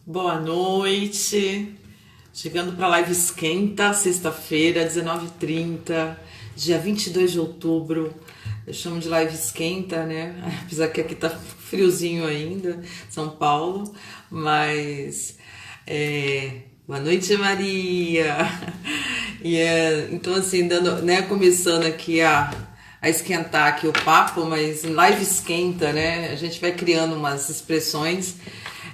Boa noite. Chegando para a Live Esquenta, sexta-feira, 19h30, dia 22 de outubro. Eu chamo de Live Esquenta, né? Apesar que aqui tá friozinho ainda, São Paulo. Mas, boa noite, Maria. Então, assim, dando, né, começando aqui a esquentar aqui o papo, mas em live esquenta, né? A gente vai criando umas expressões.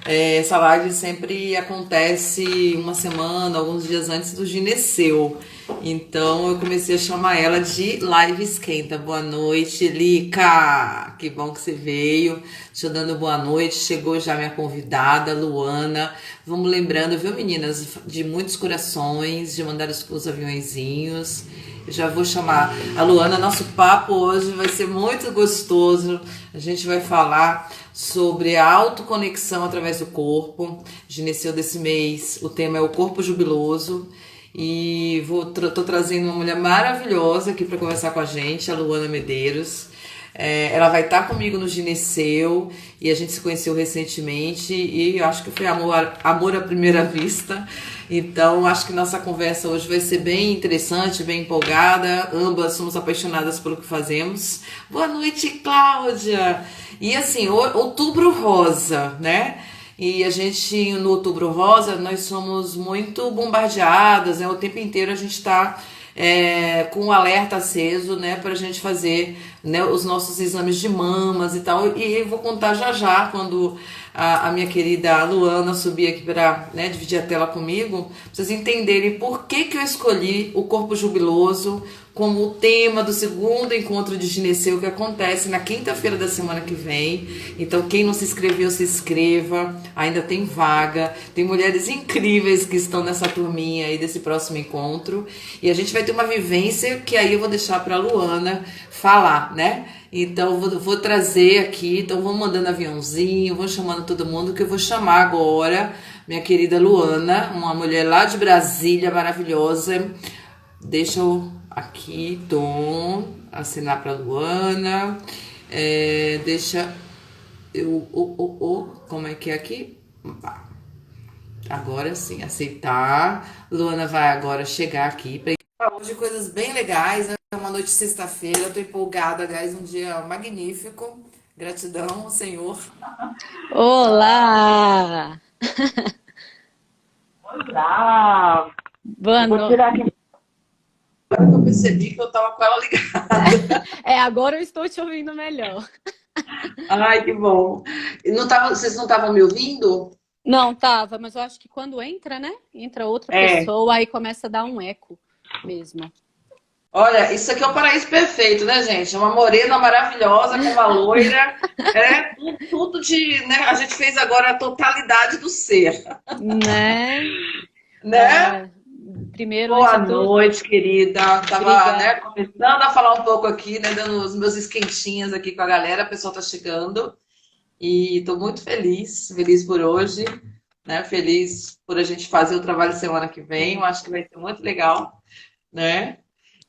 Essa live sempre acontece uma semana, alguns dias antes do Gineceu. Então eu comecei a chamar ela de Live Esquenta. Boa noite, Lica! Que bom que você veio. Te dando boa noite. Chegou já minha convidada, Luana. Vamos lembrando, viu, meninas, de muitos corações, de mandar os aviõezinhos. Eu já vou chamar a Luana. Nosso papo hoje vai ser muito gostoso. A gente vai falar sobre a autoconexão através do corpo. Gineceu desse mês, o tema é o corpo jubiloso. E tô trazendo uma mulher maravilhosa aqui para conversar com a gente, a Luana Medeiros. Ela vai estar comigo no Gineceu e a gente se conheceu recentemente e eu acho que foi amor à primeira vista. Então acho que nossa conversa hoje vai ser bem interessante, bem empolgada. Ambas somos apaixonadas pelo que fazemos. Boa noite, Cláudia! E assim, outubro rosa, né? E a gente, no Outubro Rosa, nós somos muito bombardeadas, né? O tempo inteiro a gente está com o alerta aceso, né? Para a gente fazer, né, os nossos exames de mamas e tal. E eu vou contar já já, quando a minha querida Luana subir aqui para, né, dividir a tela comigo, pra vocês entenderem por que eu escolhi o corpo jubiloso como o tema do segundo encontro de Gineceu que acontece na quinta-feira da semana que vem. Então, quem não se inscreveu, se inscreva. Ainda tem vaga. Tem mulheres incríveis que estão nessa turminha aí desse próximo encontro. E a gente vai ter uma vivência que aí eu vou deixar para a Luana falar, né? Então, vou trazer aqui. Então, vamos mandando aviãozinho, vou chamando todo mundo, que eu vou chamar agora minha querida Luana, uma mulher lá de Brasília, maravilhosa. Deixa eu aqui, Tom, assinar para Luana. Deixa eu. Como é que é aqui? Agora sim, aceitar. Luana vai agora chegar aqui para falar de coisas bem legais, né? É uma noite de sexta-feira, eu tô empolgada, guys, um dia magnífico. Gratidão, Senhor. Olá! Olá! Boa Eu vou noite. tirar aqui. Agora que eu percebi que eu tava com ela ligada. Agora eu estou te ouvindo melhor. Ai, que bom. Vocês não estavam me ouvindo? Não, tava, mas eu acho que quando entra, né? Entra outra É. pessoa, aí começa a dar um eco mesmo. Olha, isso aqui é o paraíso perfeito, né, gente? Uma morena maravilhosa com uma loira. Tudo de, né? A gente fez agora a totalidade do ser, Né? né? Ah, primeiro, antes Boa de tudo, noite, querida. Tava, né, obrigada. começando a falar um pouco aqui, né, dando os meus esquentinhas aqui com a galera. A pessoa tá chegando e tô muito feliz por hoje, né? Feliz por a gente fazer o trabalho semana que vem. Eu acho que vai ser muito legal, né?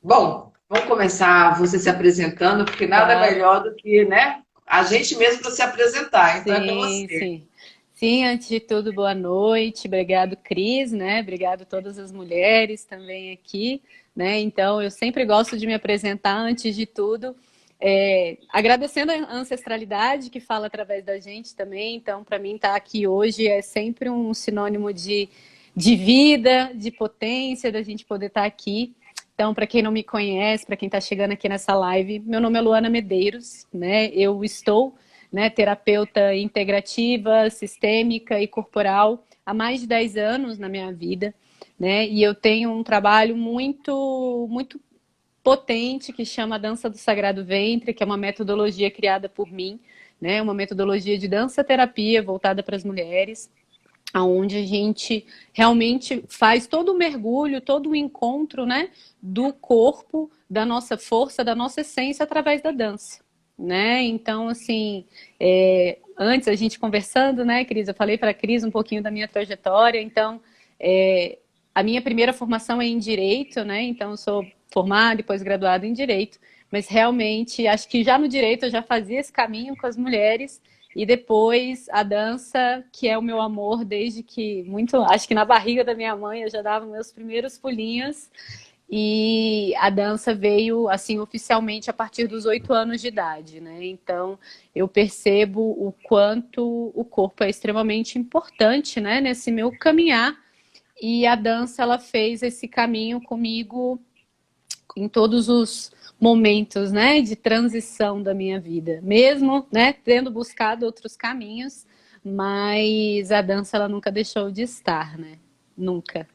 Bom, vamos começar você se apresentando, porque nada Claro. melhor do que, né, a gente mesmo para se apresentar. Então é com Sim, você. sim. Sim, antes de tudo, boa noite. Obrigado, Cris, né? Obrigado a todas as mulheres também aqui, né? Então, eu sempre gosto de me apresentar antes de tudo, agradecendo a ancestralidade que fala através da gente também. Então, para mim, estar aqui hoje é sempre um sinônimo de vida, de potência, da gente poder estar aqui. Então, para quem não me conhece, para quem está chegando aqui nessa live, meu nome é Luana Medeiros, né? Eu estou, né, terapeuta integrativa, sistêmica e corporal há mais de 10 anos na minha vida, né? E eu tenho um trabalho muito potente que chama Dança do Sagrado Ventre, que é uma metodologia criada por mim, né? Uma metodologia de dança terapia voltada para as mulheres, aonde a gente realmente faz todo o mergulho, todo o encontro, né, do corpo, da nossa força, da nossa essência através da dança, né? Então, assim, antes a gente conversando, né, Cris, eu falei para a Cris um pouquinho da minha trajetória. Então, é, a minha primeira formação é em Direito, né? Então, eu sou formada e pós-graduada em Direito, mas realmente, acho que já no Direito eu já fazia esse caminho com as mulheres, E depois a dança, que é o meu amor desde que muito, acho que na barriga da minha mãe eu já dava meus primeiros pulinhos. E a dança veio assim oficialmente a partir dos 8 anos de idade, né? Então eu percebo o quanto o corpo é extremamente importante, né, nesse meu caminhar. E a dança ela fez esse caminho comigo em todos os momentos, né, de transição da minha vida, mesmo, né, tendo buscado outros caminhos, mas a dança ela nunca deixou de estar, né? Nunca.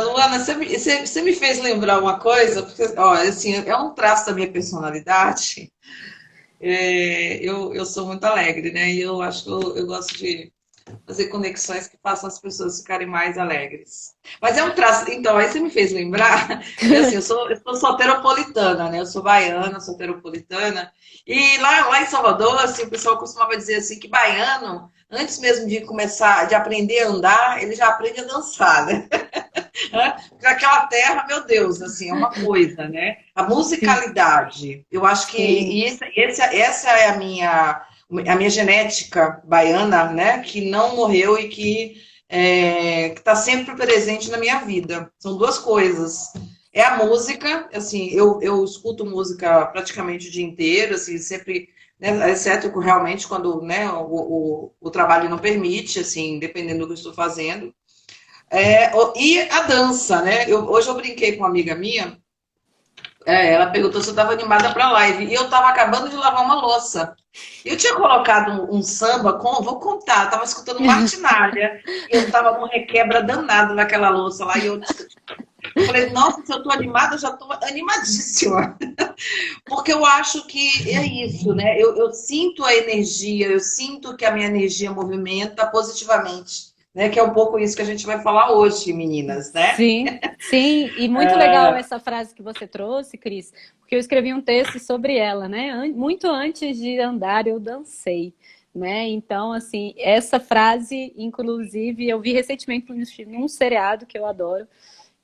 Luana, você me fez lembrar uma coisa, porque, ó, assim, é um traço da minha personalidade. Eu sou muito alegre, né? E eu acho que eu gosto de fazer conexões que façam as pessoas ficarem mais alegres. Mas é um traço. Então, aí você me fez lembrar que assim, eu sou soteropolitana, né? Eu sou baiana, soteropolitana. E lá em Salvador, assim, o pessoal costumava dizer assim que baiano, antes mesmo de começar, de aprender a andar, ele já aprende a dançar, né? Porque aquela terra, meu Deus, assim, é uma coisa, né? A Sim, musicalidade. Eu acho que sim. essa é a minha genética baiana, né? Que não morreu e que está sempre presente na minha vida. São duas coisas. É a música, assim, eu escuto música praticamente o dia inteiro, assim, sempre, né, exceto realmente quando, né, o trabalho não permite, assim, dependendo do que eu estou fazendo. E a dança, né? Hoje eu brinquei com uma amiga minha, ela perguntou se eu estava animada para a live, e eu estava acabando de lavar uma louça. Eu tinha colocado um samba vou contar, estava escutando Martinália, e eu estava num requebra danado naquela louça lá, e eu falei, nossa, se eu estou animada, eu já estou animadíssima. Porque eu acho que é isso, né? Eu sinto a energia, eu sinto que a minha energia movimenta positivamente, né? Que é um pouco isso que a gente vai falar hoje, meninas, né? Sim, sim, e muito legal essa frase que você trouxe, Cris, porque eu escrevi um texto sobre ela, né? Muito antes de andar, eu dancei, né? Então, assim, essa frase, inclusive, eu vi recentemente num seriado que eu adoro,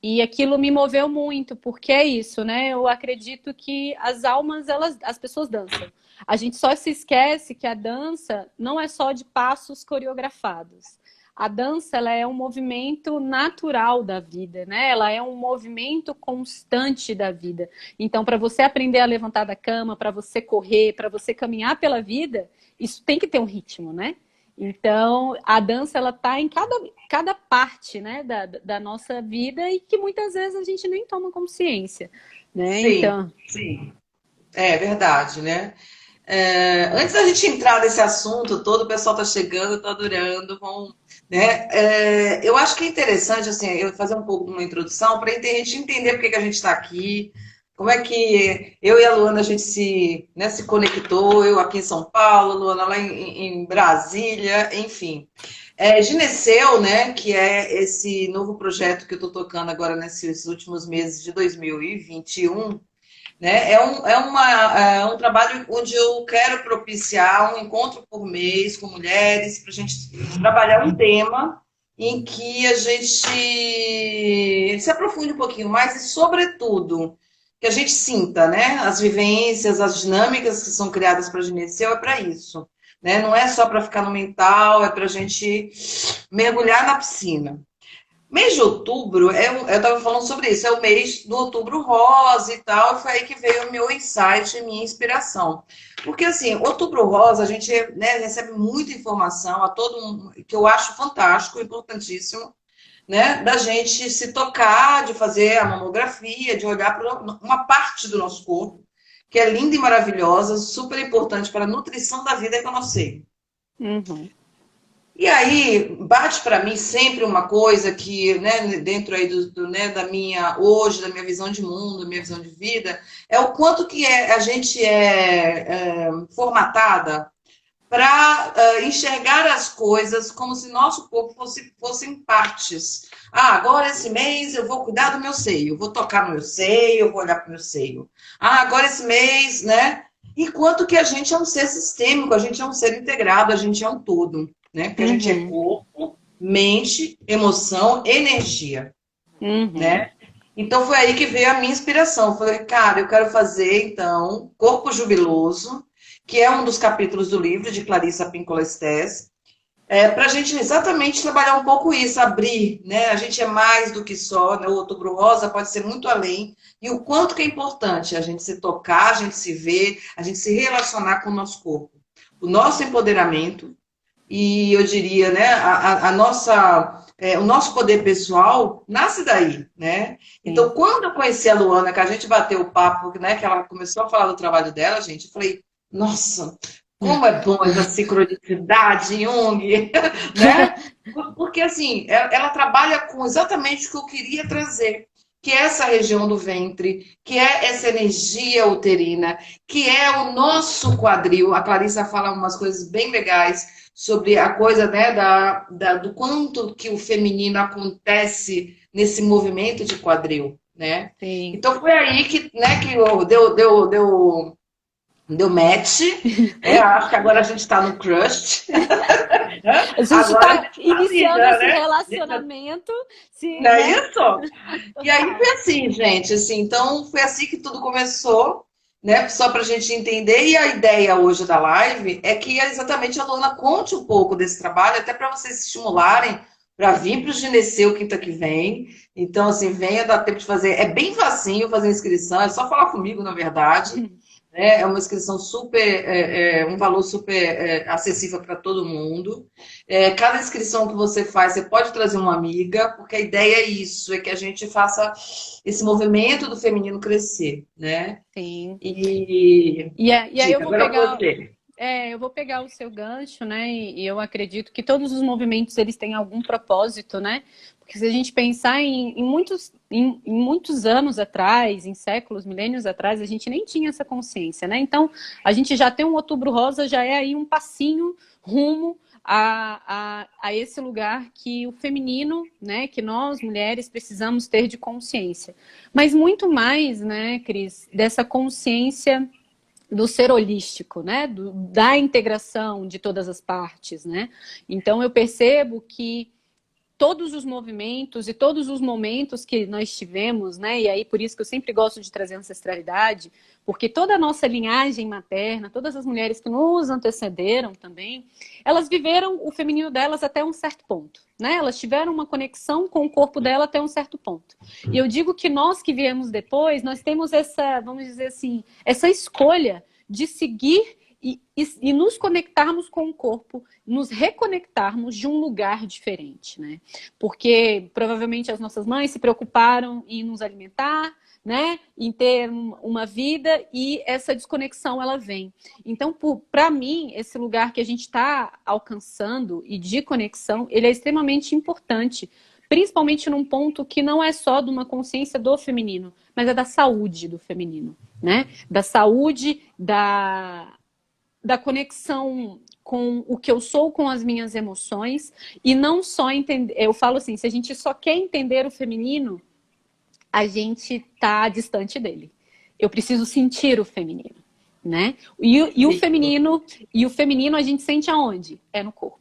e aquilo me moveu muito, porque é isso, né? Eu acredito que as almas, as pessoas dançam. A gente só se esquece que a dança não é só de passos coreografados. A dança, ela é um movimento natural da vida, né? Ela é um movimento constante da vida. Então, para você aprender a levantar da cama, para você correr, para você caminhar pela vida, isso tem que ter um ritmo, né? Então, a dança, ela está em cada parte, né, da nossa vida e que muitas vezes a gente nem toma consciência, né? Sim, Então, sim. É verdade, né? Antes da gente entrar nesse assunto todo, o pessoal está chegando, está adorando, né? Eu acho que é interessante assim, eu fazer um pouco de uma introdução para a gente entender por que que a gente está aqui, como é que eu e a Luana a gente né, se conectou, eu aqui em São Paulo, a Luana lá em Brasília, enfim. Gineceu, né, que é esse novo projeto que eu estou tocando agora nesses últimos meses de 2021, né? É um trabalho onde eu quero propiciar um encontro por mês com mulheres para a gente trabalhar um tema em que a gente se aprofunde um pouquinho mais e, sobretudo, que a gente sinta, né? As vivências, as dinâmicas que são criadas para a Gineceu é para isso. Né? Não é só para ficar no mental, é para a gente mergulhar na piscina. Mês de outubro, eu estava falando sobre isso, é o mês do outubro rosa e tal, e foi aí que veio o meu insight e minha inspiração. Porque, assim, outubro rosa, a gente, né, recebe muita informação, que eu acho fantástico, importantíssimo, né, da gente se tocar, de fazer a mamografia, de olhar para uma parte do nosso corpo, que é linda e maravilhosa, super importante para a nutrição da vida, que eu não sei. uhum. E aí, bate para mim sempre uma coisa que, né, dentro aí né, hoje, da minha visão de mundo, minha visão de vida, é o quanto que a gente é formatada para enxergar as coisas como se nosso corpo fossem partes. Ah, agora esse mês eu vou cuidar do meu seio, eu vou tocar no meu seio, eu vou olhar para o meu seio. Ah, agora esse mês, né? Enquanto que a gente é um ser sistêmico, a gente é um ser integrado, a gente é um todo, né? Porque a gente é Uhum. corpo, mente, emoção, energia, Uhum. né? Então foi aí que veio a minha inspiração. Eu falei, cara, eu quero fazer então corpo jubiloso que é um dos capítulos do livro de Clarissa Pinkola Estés, para a gente exatamente trabalhar um pouco isso, abrir, né? A gente é mais do que só, né? O Outubro Rosa pode ser muito além, e o quanto que é importante a gente se tocar, a gente se ver, a gente se relacionar com o nosso corpo. O nosso empoderamento, e eu diria, né, a nossa, o nosso poder pessoal nasce daí, né? Então, Sim. quando eu conheci a Luana, que a gente bateu o papo, né, que ela começou a falar do trabalho dela, gente, eu falei, nossa, como é bom essa sincronicidade, Jung, né? Porque, assim, ela trabalha com exatamente o que eu queria trazer, que é essa região do ventre, que é essa energia uterina, que é o nosso quadril. A Clarissa fala umas coisas bem legais sobre a coisa, né, do quanto que o feminino acontece nesse movimento de quadril, né? Sim. Então foi aí que, né, que deu match, né? Acho que agora a gente está no crush, né? A gente Agora a está gente tá iniciando amiga, esse né? relacionamento, se, Não é né? isso? E aí foi Total. assim, gente, assim, então foi assim que tudo começou, né? Só para a gente entender. E a ideia hoje da live é que exatamente a Luna conte um pouco desse trabalho, até para vocês se estimularem para vir para o Gineceu quinta que vem. Então, assim, venha, dá tempo de fazer. É bem facinho fazer inscrição, é só falar comigo, na verdade. Né? É uma inscrição super, um valor super acessível para todo mundo. Cada inscrição que você faz, você pode trazer uma amiga, porque a ideia é isso, é que a gente faça esse movimento do feminino crescer, né? Sim. E E aí diga, agora você. eu vou pegar o seu gancho, né? E eu acredito que todos os movimentos eles têm algum propósito, né? Porque se a gente pensar em muitos anos atrás, em séculos, milênios atrás, a gente nem tinha essa consciência, né? Então, a gente já tem um Outubro Rosa, já é aí um passinho rumo a esse lugar que o feminino, né, que nós mulheres precisamos ter de consciência. Mas muito mais, né, Cris, dessa consciência do ser holístico, né, da integração de todas as partes, né. Então eu percebo que todos os movimentos e todos os momentos que nós tivemos, né? E aí por isso que eu sempre gosto de trazer ancestralidade, porque toda a nossa linhagem materna, todas as mulheres que nos antecederam também, elas viveram o feminino delas até um certo ponto, né? Elas tiveram uma conexão com o corpo dela até um certo ponto. E eu digo que nós que viemos depois, nós temos essa, vamos dizer assim, essa escolha de seguir e nos conectarmos com o corpo, nos reconectarmos de um lugar diferente, né? Porque provavelmente as nossas mães se preocuparam em nos alimentar, né? Em ter uma vida e essa desconexão ela vem. Então, para mim, esse lugar que a gente está alcançando e de conexão, ele é extremamente importante. Principalmente num ponto que não é só de uma consciência do feminino, mas é da saúde do feminino, né? Da saúde, da conexão com o que eu sou, com as minhas emoções, e não só entender. Eu falo assim: se a gente só quer entender o feminino, a gente tá distante dele. Eu preciso sentir o feminino, né? E o feminino a gente sente aonde? É no corpo.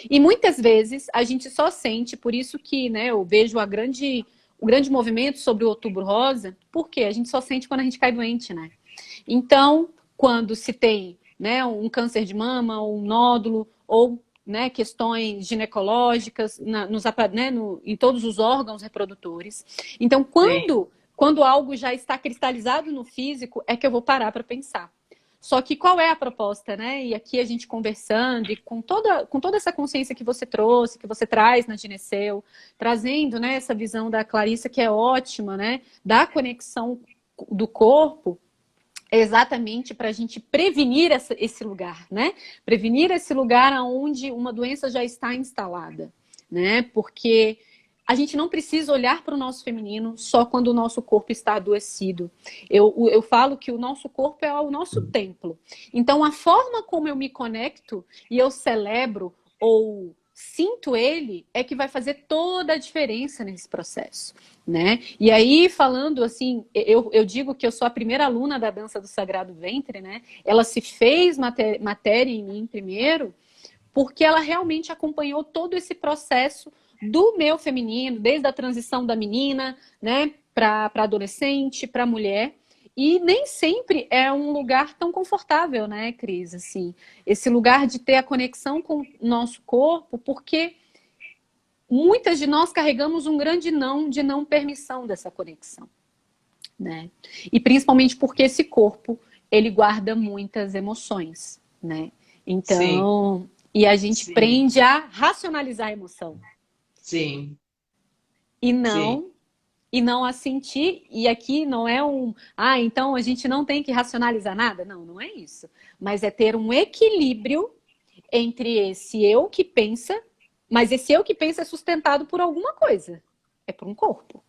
E muitas vezes a gente só sente, por isso que, né, eu vejo o grande movimento sobre o Outubro Rosa, porque a gente só sente quando a gente cai doente, né? Então, quando se tem, né, um câncer de mama, um nódulo, ou, né, questões ginecológicas né, em todos os órgãos reprodutores. Então, Sim. quando algo já está cristalizado no físico, é que eu vou parar para pensar. Só que qual é a proposta, né? E aqui a gente conversando, e com toda essa consciência que você trouxe, que você traz na Gineceu, trazendo, né, essa visão da Clarissa, que é ótima, né? Da conexão do corpo, é exatamente para a gente prevenir esse lugar, né? Prevenir esse lugar onde uma doença já está instalada, né? Porque a gente não precisa olhar para o nosso feminino só quando o nosso corpo está adoecido. Eu falo que o nosso corpo é o nosso templo. Então, a forma como eu me conecto e eu celebro ou sinto ele é que vai fazer toda a diferença nesse processo, né? E aí, falando assim, eu digo que eu sou a primeira aluna da dança do Sagrado Ventre, né? Ela se fez matéria em mim primeiro, porque ela realmente acompanhou todo esse processo do meu feminino, desde a transição da menina, né, para adolescente, para mulher. E nem sempre é um lugar tão confortável, né, Cris? Assim, esse lugar de ter a conexão com o nosso corpo, porque muitas de nós carregamos um grande não de não permissão dessa conexão, né? E principalmente porque esse corpo, ele guarda muitas emoções, né? Sim, Então, e a gente sim, prende a racionalizar a emoção sim, e sim. não e não a sentir. E aqui não é então a gente não tem que racionalizar nada. Não, não é isso. Mas é ter um equilíbrio entre esse eu que pensa, mas esse eu que pensa é sustentado por alguma coisa. É por um corpo.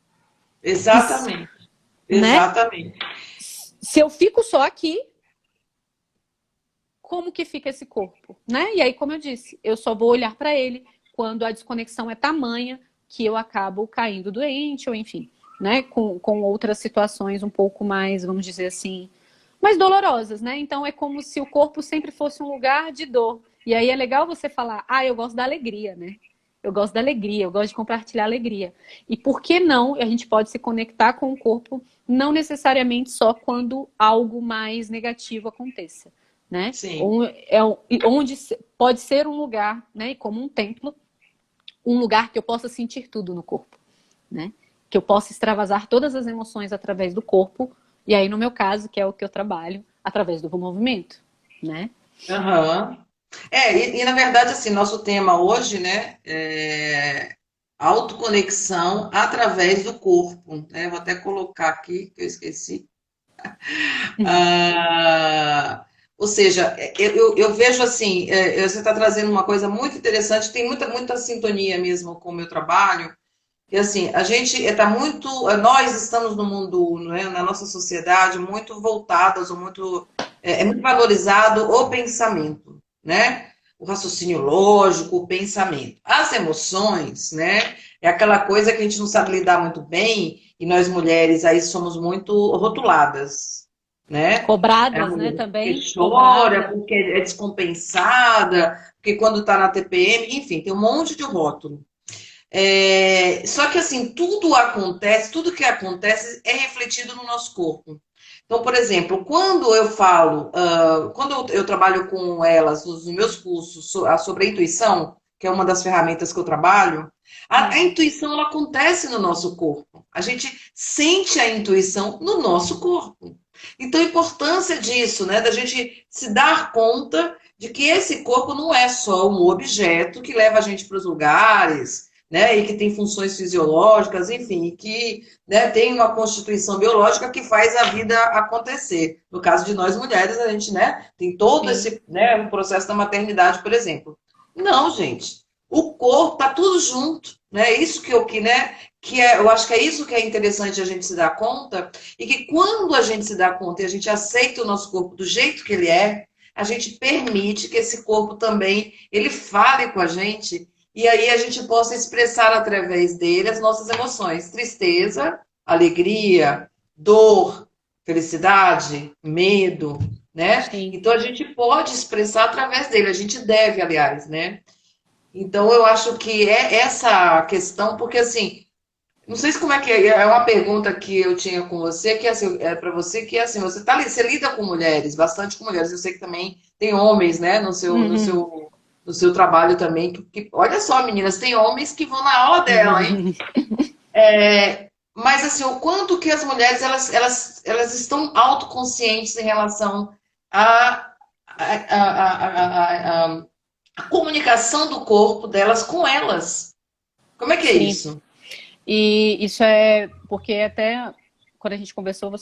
E, Exatamente, né? exatamente. Se eu fico só aqui, como que fica esse corpo, né? E aí, como eu disse, eu só vou olhar para ele quando a desconexão é tamanha que eu acabo caindo doente, ou enfim, né? Com outras situações um pouco mais, vamos dizer assim, mais dolorosas, né? Então é como se o corpo sempre fosse um lugar de dor. E aí é legal você falar, eu gosto da alegria, né? Eu gosto da alegria, eu gosto de compartilhar alegria. E por que não a gente pode se conectar com o corpo, não necessariamente só quando algo mais negativo aconteça, né? Sim. Onde pode ser um lugar, né? Como um templo, um lugar que eu possa sentir tudo no corpo, né? Que eu possa extravasar todas as emoções através do corpo, e aí no meu caso, que é o que eu trabalho, através do movimento, né? Aham. Na verdade, assim, nosso tema hoje, né, é autoconexão através do corpo, né? Vou até colocar aqui, que eu esqueci. Ah, ou seja, eu vejo assim, você está trazendo uma coisa muito interessante, tem muita sintonia mesmo com o meu trabalho. E assim, a gente está muito, nós estamos no mundo, não é, na nossa sociedade, muito voltadas, ou muito, é muito valorizado o pensamento, né? O raciocínio lógico, o pensamento. As emoções, né? É aquela coisa que a gente não sabe lidar muito bem, e nós mulheres aí somos muito rotuladas, né? É a Cobradas, né? mulher que Também, chora, cobrada. porque é descompensada, porque quando está na TPM, enfim, tem um monte de rótulo. Só que assim, tudo que acontece é refletido no nosso corpo. Então, por exemplo, quando eu falo, quando eu trabalho com elas nos meus cursos sobre a intuição, que é uma das ferramentas que eu trabalho, a Uhum. intuição ela acontece no nosso corpo. A gente sente a intuição no nosso corpo. Então, a importância disso, né, da gente se dar conta de que esse corpo não é só um objeto que leva a gente para os lugares, né, e que tem funções fisiológicas, enfim, que, né, tem uma constituição biológica que faz a vida acontecer. No caso de nós mulheres, a gente, né, tem todo Sim, esse, né, um processo da maternidade, por exemplo. Não, gente. O corpo tá tudo junto, né? Isso né, eu acho que é isso que é interessante a gente se dar conta e que quando a gente se dá conta e a gente aceita o nosso corpo do jeito que ele é, a gente permite que esse corpo também ele fale com a gente e aí a gente possa expressar através dele as nossas emoções, tristeza, alegria, dor, felicidade, medo, né? sim. Então a gente pode expressar através dele, a gente deve, aliás, né? Então eu acho que é essa questão, porque assim, não sei se como é que é uma pergunta que eu tinha com você, que assim, é para você que é assim, você lida com mulheres, bastante com mulheres. Eu sei que também tem homens, né, Uhum. no seu trabalho também, olha só, meninas, tem homens que vão na aula dela, hein? Mas assim, o quanto que as mulheres elas estão autoconscientes em relação à a comunicação do corpo delas com elas. Como é que é Sim. isso? E isso é porque até quando a gente conversou,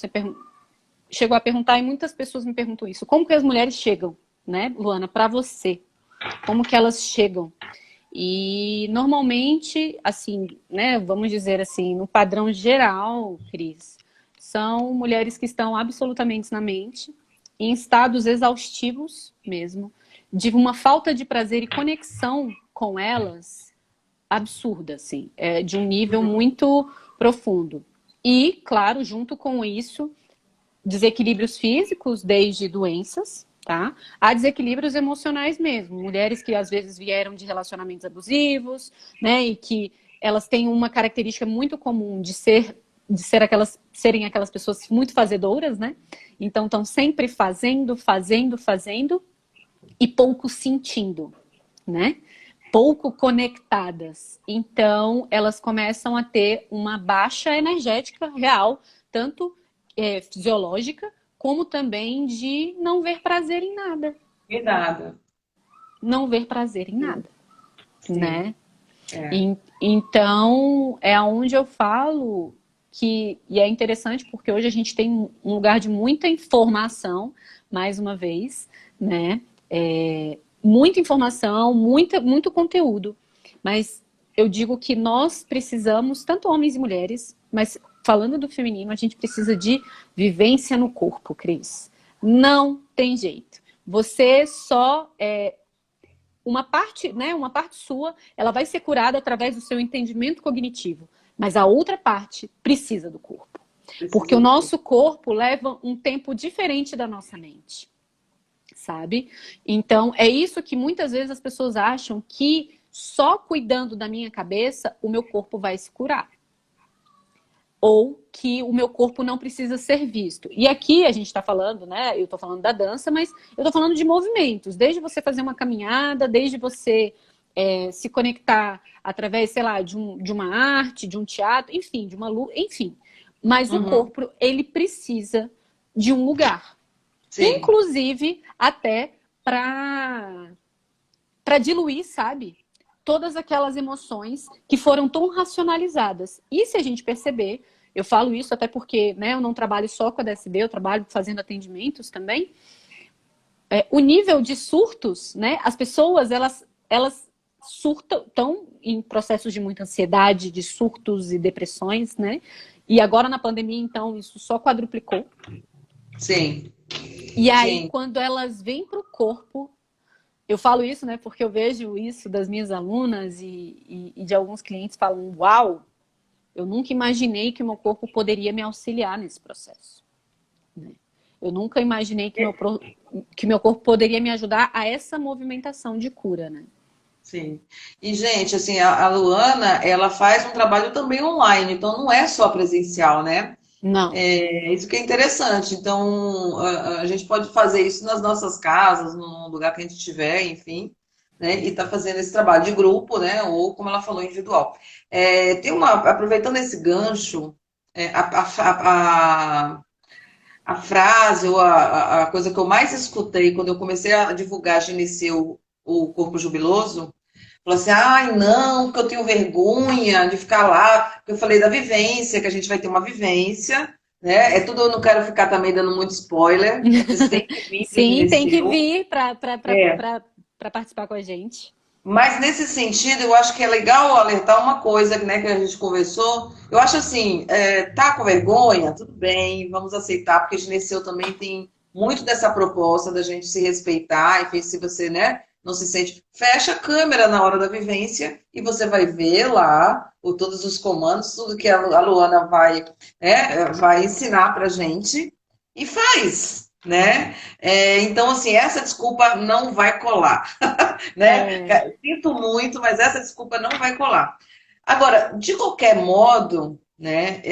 chegou a perguntar, e muitas pessoas me perguntam isso. Como que as mulheres chegam, né, Luana, para você? Como que elas chegam? E normalmente, assim, né, vamos dizer assim, no padrão geral, Cris, são mulheres que estão absolutamente na mente, em estados exaustivos mesmo, de uma falta de prazer e conexão com elas absurda, assim, de um nível muito profundo. E, claro, junto com isso, desequilíbrios físicos, desde doenças, tá? A desequilíbrios emocionais mesmo. Mulheres que às vezes vieram de relacionamentos abusivos, né? E que elas têm uma característica muito comum de ser de serem aquelas pessoas muito fazedoras, né? Então estão sempre fazendo, fazendo, fazendo e pouco sentindo, né? Pouco conectadas. Então elas começam a ter uma baixa energética real, tanto fisiológica, como também de não ver prazer em nada. E nada. Não ver prazer em Sim. nada, Sim. né? É. Então, é onde eu falo que, e é interessante porque hoje a gente tem um lugar de muita informação, mais uma vez, né? Muita informação, muito conteúdo, mas eu digo que nós precisamos, tanto homens e mulheres, mas falando do feminino, a gente precisa de vivência no corpo, Cris. Não tem jeito. Você só uma parte, né, uma parte sua, ela vai ser curada através do seu entendimento cognitivo, mas a outra parte precisa do corpo. Porque Precisa o do corpo. nosso corpo leva um tempo diferente da nossa mente, sabe? Então, é isso que muitas vezes as pessoas acham que só cuidando da minha cabeça o meu corpo vai se curar. Ou que o meu corpo não precisa ser visto. E aqui a gente está falando, né? Eu estou falando da dança, mas eu estou falando de movimentos. Desde você fazer uma caminhada, desde você se conectar através, sei lá, de uma arte, de um teatro, enfim, de uma luz, enfim. Mas o Uhum. corpo, ele precisa de um lugar. Sim. Inclusive, até para diluir, sabe? Todas aquelas emoções que foram tão racionalizadas. E se a gente perceber, eu falo isso até porque, né, eu não trabalho só com a DSB, eu trabalho fazendo atendimentos também. O nível de surtos, né, as pessoas, elas surtam, estão em processos de muita ansiedade, de surtos e depressões, né? E agora na pandemia, então, isso só quadruplicou. Sim. E aí, Sim. quando elas vêm para o corpo, eu falo isso, né, porque eu vejo isso das minhas alunas e de alguns clientes falam, uau, eu nunca imaginei que o meu corpo poderia me auxiliar nesse processo. Né? Eu nunca imaginei que meu corpo poderia me ajudar a essa movimentação de cura, né? Sim. E, gente, assim, a Luana, ela faz um trabalho também online, então não é só presencial, né? Não. É isso que é interessante. Então, a gente pode fazer isso nas nossas casas, no lugar que a gente estiver, enfim, né? E tá fazendo esse trabalho de grupo, né? Ou, como ela falou, individual. Aproveitando esse gancho, é, a frase ou a coisa que eu mais escutei quando eu comecei a divulgar Gineceu, o corpo jubiloso, falou assim, ai não, porque eu tenho vergonha de ficar lá, porque eu falei da vivência, que a gente vai ter uma vivência, né? É tudo, eu não quero ficar também dando muito spoiler, vocês têm que vir para o Sim, tem que Gineceu. vir para participar com a gente. Mas nesse sentido, eu acho que é legal alertar uma coisa, né, que a gente conversou. Eu acho assim, tá com vergonha? Tudo bem, vamos aceitar, porque Gineceu também tem muito dessa proposta da gente se respeitar, enfim, se você, né, não se sente, fecha a câmera na hora da vivência e você vai ver lá todos os comandos, tudo que a Luana vai ensinar pra gente e faz, né? Então, assim, essa desculpa não vai colar, né? É, Sinto muito, mas essa desculpa não vai colar. Agora, de qualquer modo, né,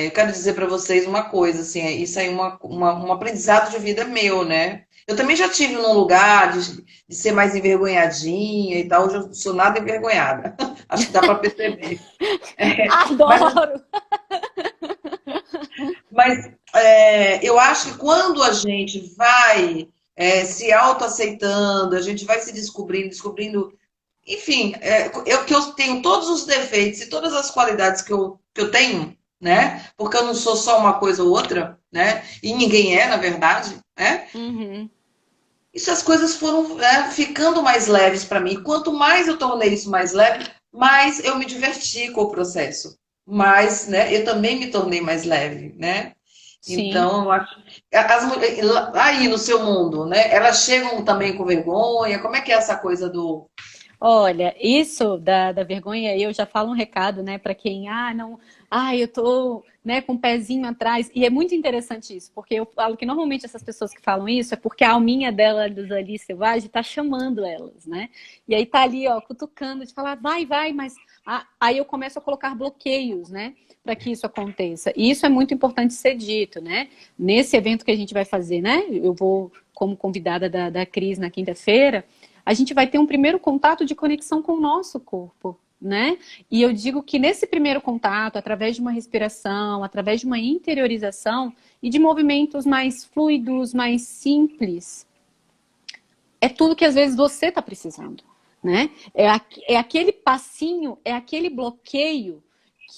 eu quero dizer para vocês uma coisa, assim, isso aí é um aprendizado de vida meu, né? Eu também já tive num lugar de ser mais envergonhadinha e tal, hoje eu sou nada envergonhada. Acho que dá para perceber. Mas, adoro! mas eu acho que quando a gente vai se autoaceitando, a gente vai se descobrindo. Enfim, que eu tenho todos os defeitos e todas as qualidades que eu tenho, né? Porque eu não sou só uma coisa ou outra, né? E ninguém é, na verdade, né? Uhum. Isso as coisas foram, né, ficando mais leves para mim. Quanto mais eu tornei isso mais leve, mais eu me diverti com o processo. Mais, né? Eu também me tornei mais leve, né? Sim. Então, eu acho. As mulheres, aí no seu mundo, né? Elas chegam também com vergonha. Como é que é essa coisa do. Olha, isso da vergonha, eu já falo um recado, né, para quem, não, eu tô, né, com o pezinho atrás. E é muito interessante isso, porque eu falo que normalmente essas pessoas que falam isso é porque a alminha dela, dos ali selvagem, tá chamando elas, né? E aí tá ali, ó, cutucando, de falar, vai, vai, mas aí eu começo a colocar bloqueios, né, para que isso aconteça. E isso é muito importante ser dito, né? Nesse evento que a gente vai fazer, né? Eu vou como convidada da Cris na quinta-feira, a gente vai ter um primeiro contato de conexão com o nosso corpo, né? E eu digo que nesse primeiro contato, através de uma respiração, através de uma interiorização e de movimentos mais fluidos, mais simples, é tudo que às vezes você está precisando, né? É aquele passinho, é aquele bloqueio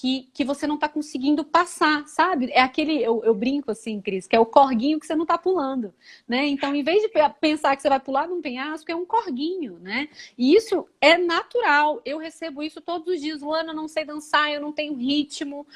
que você não está conseguindo passar, sabe? É aquele, eu brinco assim, Cris, que é o corguinho que você não está pulando, né? Então, em vez de pensar que você vai pular num penhasco, é um corguinho, né? E isso é natural. Eu recebo isso todos os dias. Luana, eu não sei dançar, eu não tenho ritmo,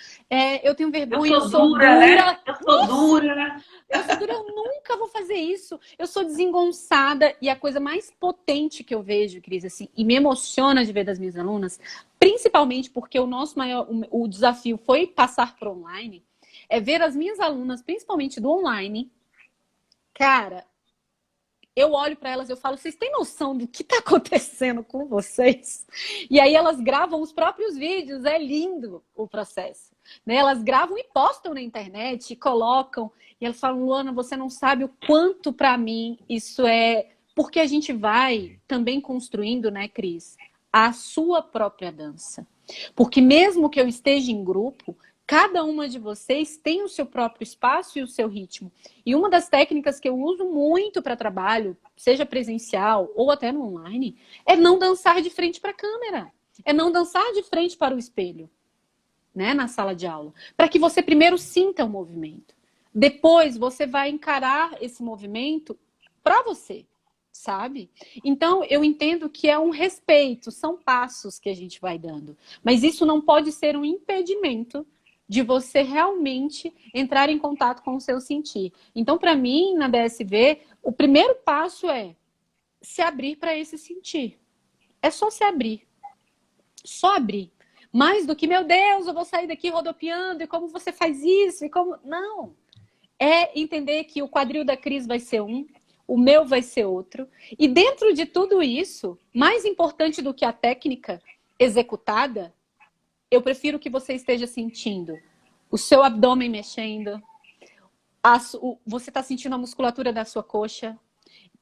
eu tenho vergonha, eu sou Dura, né? dura. Eu sou dura. Eu sou dura, eu nunca vou fazer isso. Eu sou desengonçada. E a coisa mais potente que eu vejo, Cris, assim, e me emociona de ver das minhas alunas, principalmente porque o nosso maior, o desafio foi passar para online, é ver as minhas alunas, principalmente do online, cara, eu olho para elas e eu falo, vocês têm noção do que está acontecendo com vocês? E aí elas gravam os próprios vídeos, é lindo o processo. Né? Elas gravam e postam na internet, colocam, e elas falam, Luana, você não sabe o quanto para mim isso é... Porque a gente vai também construindo, né, Cris, a sua própria dança. Porque mesmo que eu esteja em grupo, cada uma de vocês tem o seu próprio espaço e o seu ritmo. E uma das técnicas que eu uso muito para trabalho, seja presencial ou até no online, é não dançar de frente para a câmera. É não dançar de frente para o espelho, né, na sala de aula. Para que você primeiro sinta o movimento. Depois você vai encarar esse movimento para você, sabe? Então, eu entendo que é um respeito, são passos que a gente vai dando. Mas isso não pode ser um impedimento de você realmente entrar em contato com o seu sentir. Então, para mim, na DSV, o primeiro passo é se abrir para esse sentir. É só se abrir. Só abrir. Mais do que, meu Deus, eu vou sair daqui rodopiando, e como você faz isso, e como... Não. É entender que o quadril da Cris vai ser um, o meu vai ser outro. E dentro de tudo isso, mais importante do que a técnica executada, eu prefiro que você esteja sentindo o seu abdômen mexendo, você está sentindo a musculatura da sua coxa.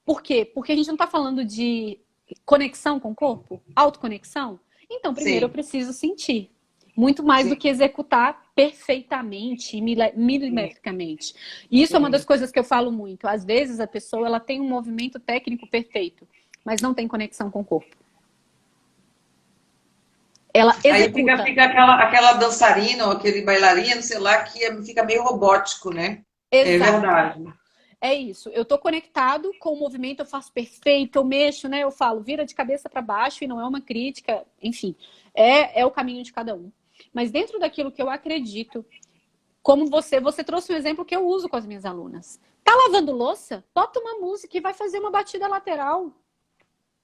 Por quê? Porque a gente não está falando de conexão com o corpo, autoconexão. Então, primeiro eu Sim, preciso sentir. Muito mais do sim, que executar perfeitamente, milimetricamente. E isso é uma das sim. coisas que eu falo muito. Às vezes a pessoa ela tem um movimento técnico perfeito, mas não tem conexão com o corpo. Ela Aí fica, executa. fica aquela dançarina ou aquele bailarino, sei lá, que fica meio robótico, né? É Exato. verdade. É isso. Eu tô conectado com o movimento, eu faço perfeito, eu mexo, né? Eu falo, vira de cabeça para baixo e não é uma crítica, enfim, é o caminho de cada um. Mas dentro daquilo que eu acredito, como você trouxe um exemplo que eu uso com as minhas alunas. Tá lavando louça? Bota uma música e vai fazer uma batida lateral.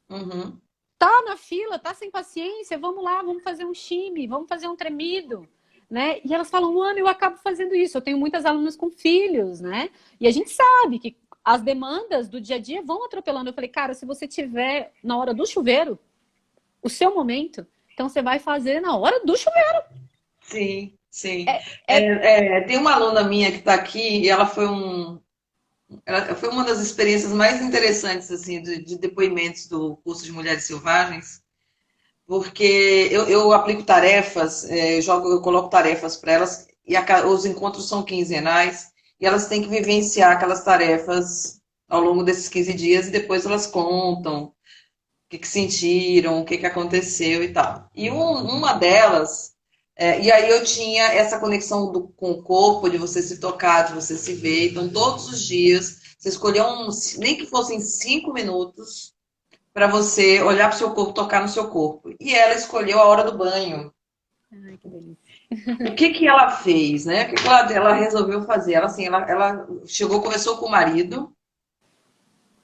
Uhum. Tá na fila, tá sem paciência, vamos lá, vamos fazer um shime, vamos fazer um tremido, né? E elas falam, Ana, eu acabo fazendo isso. Eu tenho muitas alunas com filhos, né? E a gente sabe que as demandas do dia a dia vão atropelando. Eu falei, cara, se você tiver na hora do chuveiro, o seu momento, então você vai fazer na hora do chuveiro. Sim, sim. É, é Tem uma aluna minha que está aqui e ela foi uma das experiências mais interessantes assim de depoimentos do curso de Mulheres Selvagens, porque eu aplico tarefas, eu coloco tarefas para elas e os encontros são quinzenais e elas têm que vivenciar aquelas tarefas ao longo desses 15 dias e depois elas contam o que sentiram, o que aconteceu e tal. E uma delas, e aí eu tinha essa conexão com o corpo, de você se tocar, de você se ver. Então, todos os dias, você escolheu nem que fossem 5 minutos, para você olhar para o seu corpo, tocar no seu corpo. E ela escolheu a hora do banho. Ai, que delícia. O que ela fez, né? O que ela resolveu fazer? Ela chegou, começou com o marido,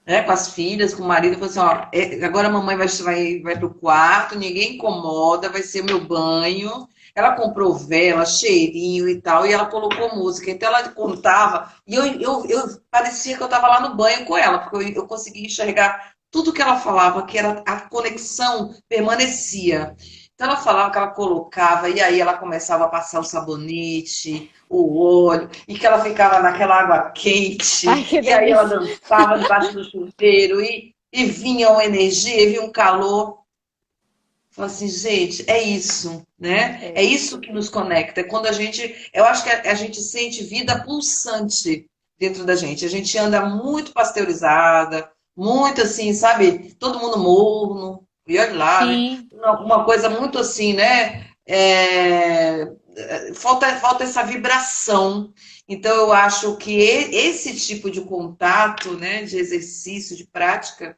né, com as filhas, com o marido, falou assim, ó, agora a mamãe vai pro quarto, ninguém incomoda, vai ser o meu banho. Ela comprou vela, cheirinho e tal, e ela colocou música. Então ela contava, e eu parecia que eu estava lá no banho com ela, porque eu conseguia enxergar tudo que ela falava, que era a conexão permanecia. Então ela falava que ela colocava, e aí ela começava a passar o sabonete, o óleo, e que ela ficava naquela água Ai, quente, que e aí ela delícia. dançava debaixo do chuveiro, e vinha uma energia, e vinha um calor. Falei assim, gente, é isso, né? É É. isso que nos conecta. É quando a gente, eu acho que a gente sente vida pulsante dentro da gente. A gente anda muito pasteurizada, muito assim, sabe? Todo mundo morno, e olha lá, né? Sim, Uma coisa muito assim, né? Falta essa vibração. Então, eu acho que esse tipo de contato, né, de exercício, de prática,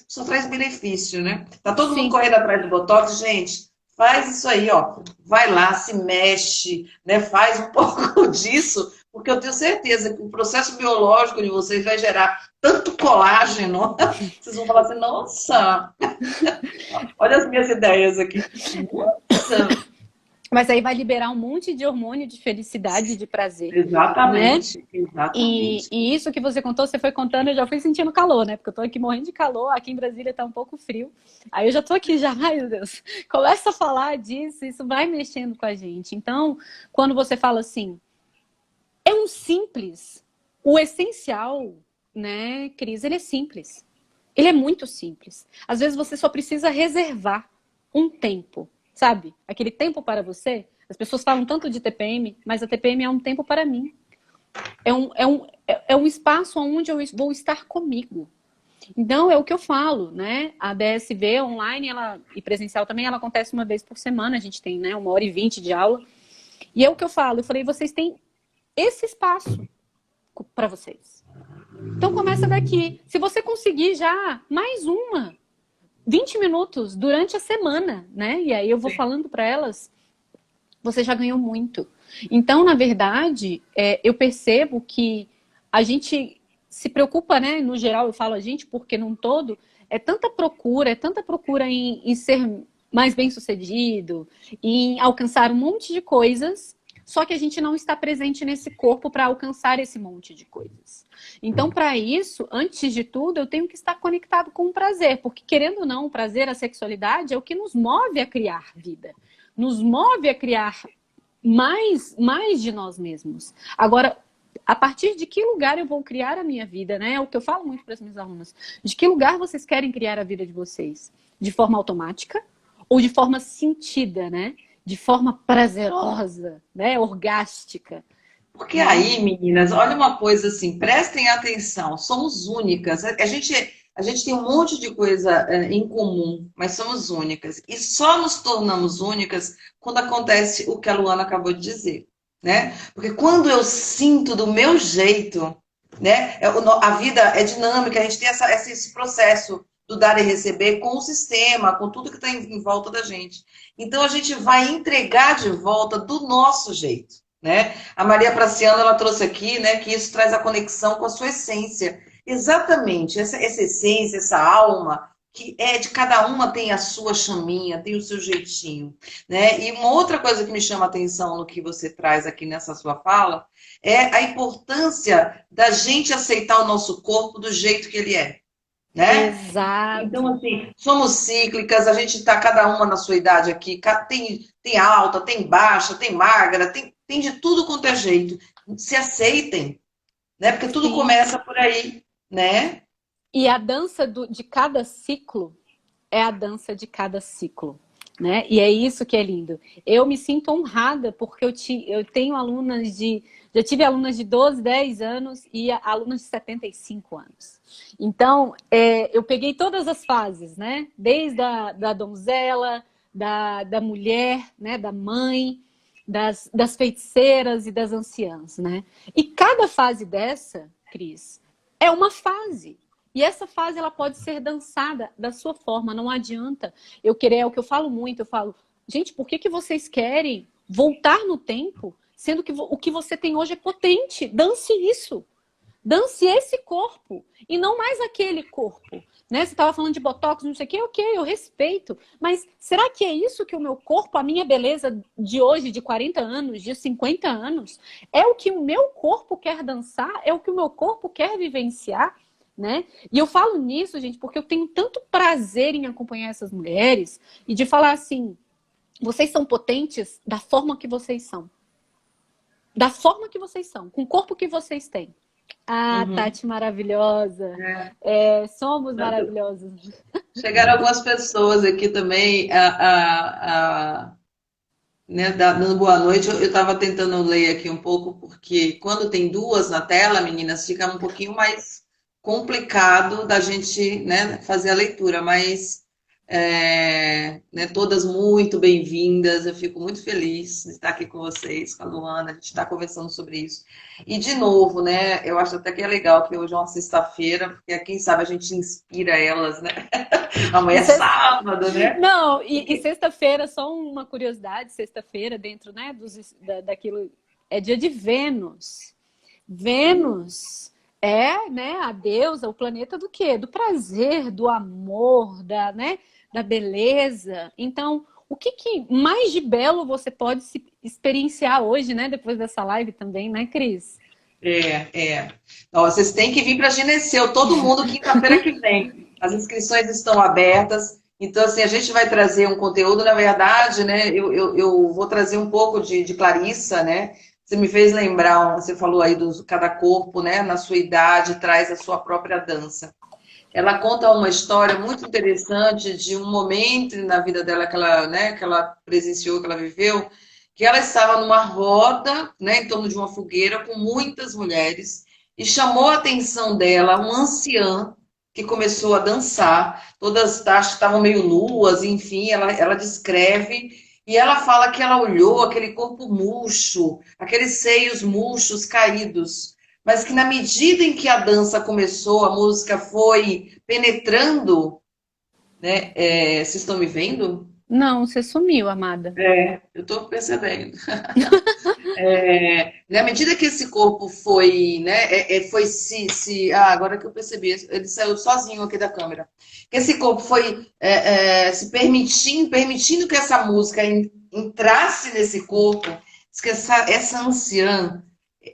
só traz benefício, né? Tá todo mundo sim. correndo atrás do Botox, gente. Faz isso aí, ó. Vai lá, se mexe, né? Faz um pouco disso, porque eu tenho certeza que o processo biológico de vocês vai gerar tanto colágeno. Vocês vão falar assim, nossa, olha as minhas ideias aqui. Nossa, Mas aí vai liberar um monte de hormônio de felicidade e de prazer, né? exatamente, E, exatamente. e isso que você contou, você foi contando, eu já fui sentindo calor, né? Porque eu tô aqui morrendo de calor, aqui em Brasília tá um pouco frio. Aí eu já tô aqui já, ai meu Deus, começa a falar disso, isso vai mexendo com a gente. Então, quando você fala assim, é um simples, o essencial, né, Cris, ele é simples. Ele é muito simples. Às vezes você só precisa reservar um tempo, sabe? Aquele tempo para você. As pessoas falam tanto de TPM, mas a TPM é um tempo para mim. É um espaço onde eu vou estar comigo. Então, é o que eu falo, né? A DSV online e presencial também, ela acontece uma vez por semana. A gente tem, né, 1h20 de aula. E é o que eu falo. Eu falei, vocês têm esse espaço para vocês. Então, começa daqui. Se você conseguir já mais 20 minutos durante a semana, né? E aí eu vou falando para elas, você já ganhou muito. Então, na verdade, eu percebo que a gente se preocupa, né? No geral, eu falo a gente, porque num todo, é tanta procura em ser mais bem-sucedido, em alcançar um monte de coisas, só que a gente não está presente nesse corpo para alcançar esse monte de coisas. Então, para isso, antes de tudo, eu tenho que estar conectado com o prazer, porque querendo ou não, o prazer, a sexualidade é o que nos move a criar vida, nos move a criar mais de nós mesmos. Agora, a partir de que lugar eu vou criar a minha vida, né? É o que eu falo muito para as minhas alunas. De que lugar vocês querem criar a vida de vocês? De forma automática ou de forma sentida, né? De forma prazerosa, né? Orgástica, Porque né? aí, meninas, olha uma coisa assim, prestem atenção, somos únicas. A gente tem um monte de coisa em comum, mas somos únicas. E só nos tornamos únicas quando acontece o que a Luana acabou de dizer, né? Porque quando eu sinto do meu jeito, né? A vida é dinâmica, a gente tem esse processo do dar e receber com o sistema, com tudo que está em volta da gente. Então a gente vai entregar de volta do nosso jeito, né? A Maria Praciano, ela trouxe aqui, né, que isso traz a conexão com a sua essência. Exatamente, essa essência, essa alma, que é de cada uma tem a sua chaminha, tem o seu jeitinho, né? E uma outra coisa que me chama a atenção no que você traz aqui nessa sua fala é a importância da gente aceitar o nosso corpo do jeito que ele é, né? Então, Exato. assim, somos cíclicas, a gente está cada uma na sua idade aqui, tem alta, tem baixa, tem magra, tem de tudo quanto é jeito. Se aceitem, né? Porque tudo Sim. começa por aí, né? E a dança de cada ciclo é a dança de cada ciclo, né? E é isso que é lindo. Eu me sinto honrada porque eu tenho alunas já tive alunas de 12, 10 anos e alunas de 75 anos. Então, eu peguei todas as fases, né? Desde da donzela, da mulher, né? Da mãe, das feiticeiras e das anciãs, né? E cada fase dessa, Cris, é uma fase. E essa fase ela pode ser dançada da sua forma, não adianta eu querer, é o que eu falo muito, eu falo, gente, por que vocês querem voltar no tempo, sendo que o que você tem hoje é potente? Dance isso. Dance esse corpo e não mais aquele corpo. Né? Você estava falando de botox, não sei o quê, ok, eu respeito. Mas será que é isso que o meu corpo, a minha beleza de hoje, de 40 anos, de 50 anos, é o que o meu corpo quer dançar? É o que o meu corpo quer vivenciar? Né? E eu falo nisso, gente, porque eu tenho tanto prazer em acompanhar essas mulheres e de falar assim, vocês são potentes da forma que vocês são. Da forma que vocês são, com o corpo que vocês têm. Ah, Uhum. Tati maravilhosa. É. Somos maravilhosos. Chegaram algumas pessoas aqui também, né, dando boa noite. Eu estava tentando ler aqui um pouco, porque quando tem duas na tela, meninas, fica um pouquinho mais complicado da gente, né, fazer a leitura, mas né, todas muito bem-vindas. Eu fico muito feliz de estar aqui com vocês, com a Luana, a gente está conversando sobre isso. E, de novo, né, eu acho até que é legal que hoje é uma sexta-feira, porque quem sabe a gente inspira elas, né? Amanhã é sábado, né? Não, e sexta-feira, só uma curiosidade, sexta-feira, dentro, né, daquilo, é dia de Vênus. Vênus é, né, a deusa, o planeta do quê? Do prazer, do amor, né, da beleza. Então, o que mais de belo você pode se experienciar hoje, né, depois dessa live também, né, Cris? Ó, vocês têm que vir para a Gineceu, todo mundo, quinta-feira que vem. As inscrições estão abertas. Então, assim, a gente vai trazer um conteúdo, na verdade, né? Eu vou trazer um pouco de Clarissa, né? Você me fez lembrar, você falou aí do cada corpo, né? Na sua idade, traz a sua própria dança. Ela conta uma história muito interessante de um momento na vida dela que ela, né, que ela presenciou, que ela viveu, que ela estava numa roda, né, em torno de uma fogueira com muitas mulheres e chamou a atenção dela um anciã que começou a dançar. Todas acho que estavam meio nuas, enfim, ela descreve e ela fala que ela olhou aquele corpo murcho, aqueles seios murchos caídos, mas que na medida em que a dança começou, a música foi penetrando, né? Vocês estão me vendo? Não, você sumiu, amada. Eu estou percebendo. Na medida que esse corpo foi, né, foi agora que eu percebi, ele saiu sozinho aqui da câmera. Que esse corpo foi se permitindo que essa música entrasse nesse corpo, que essa anciã.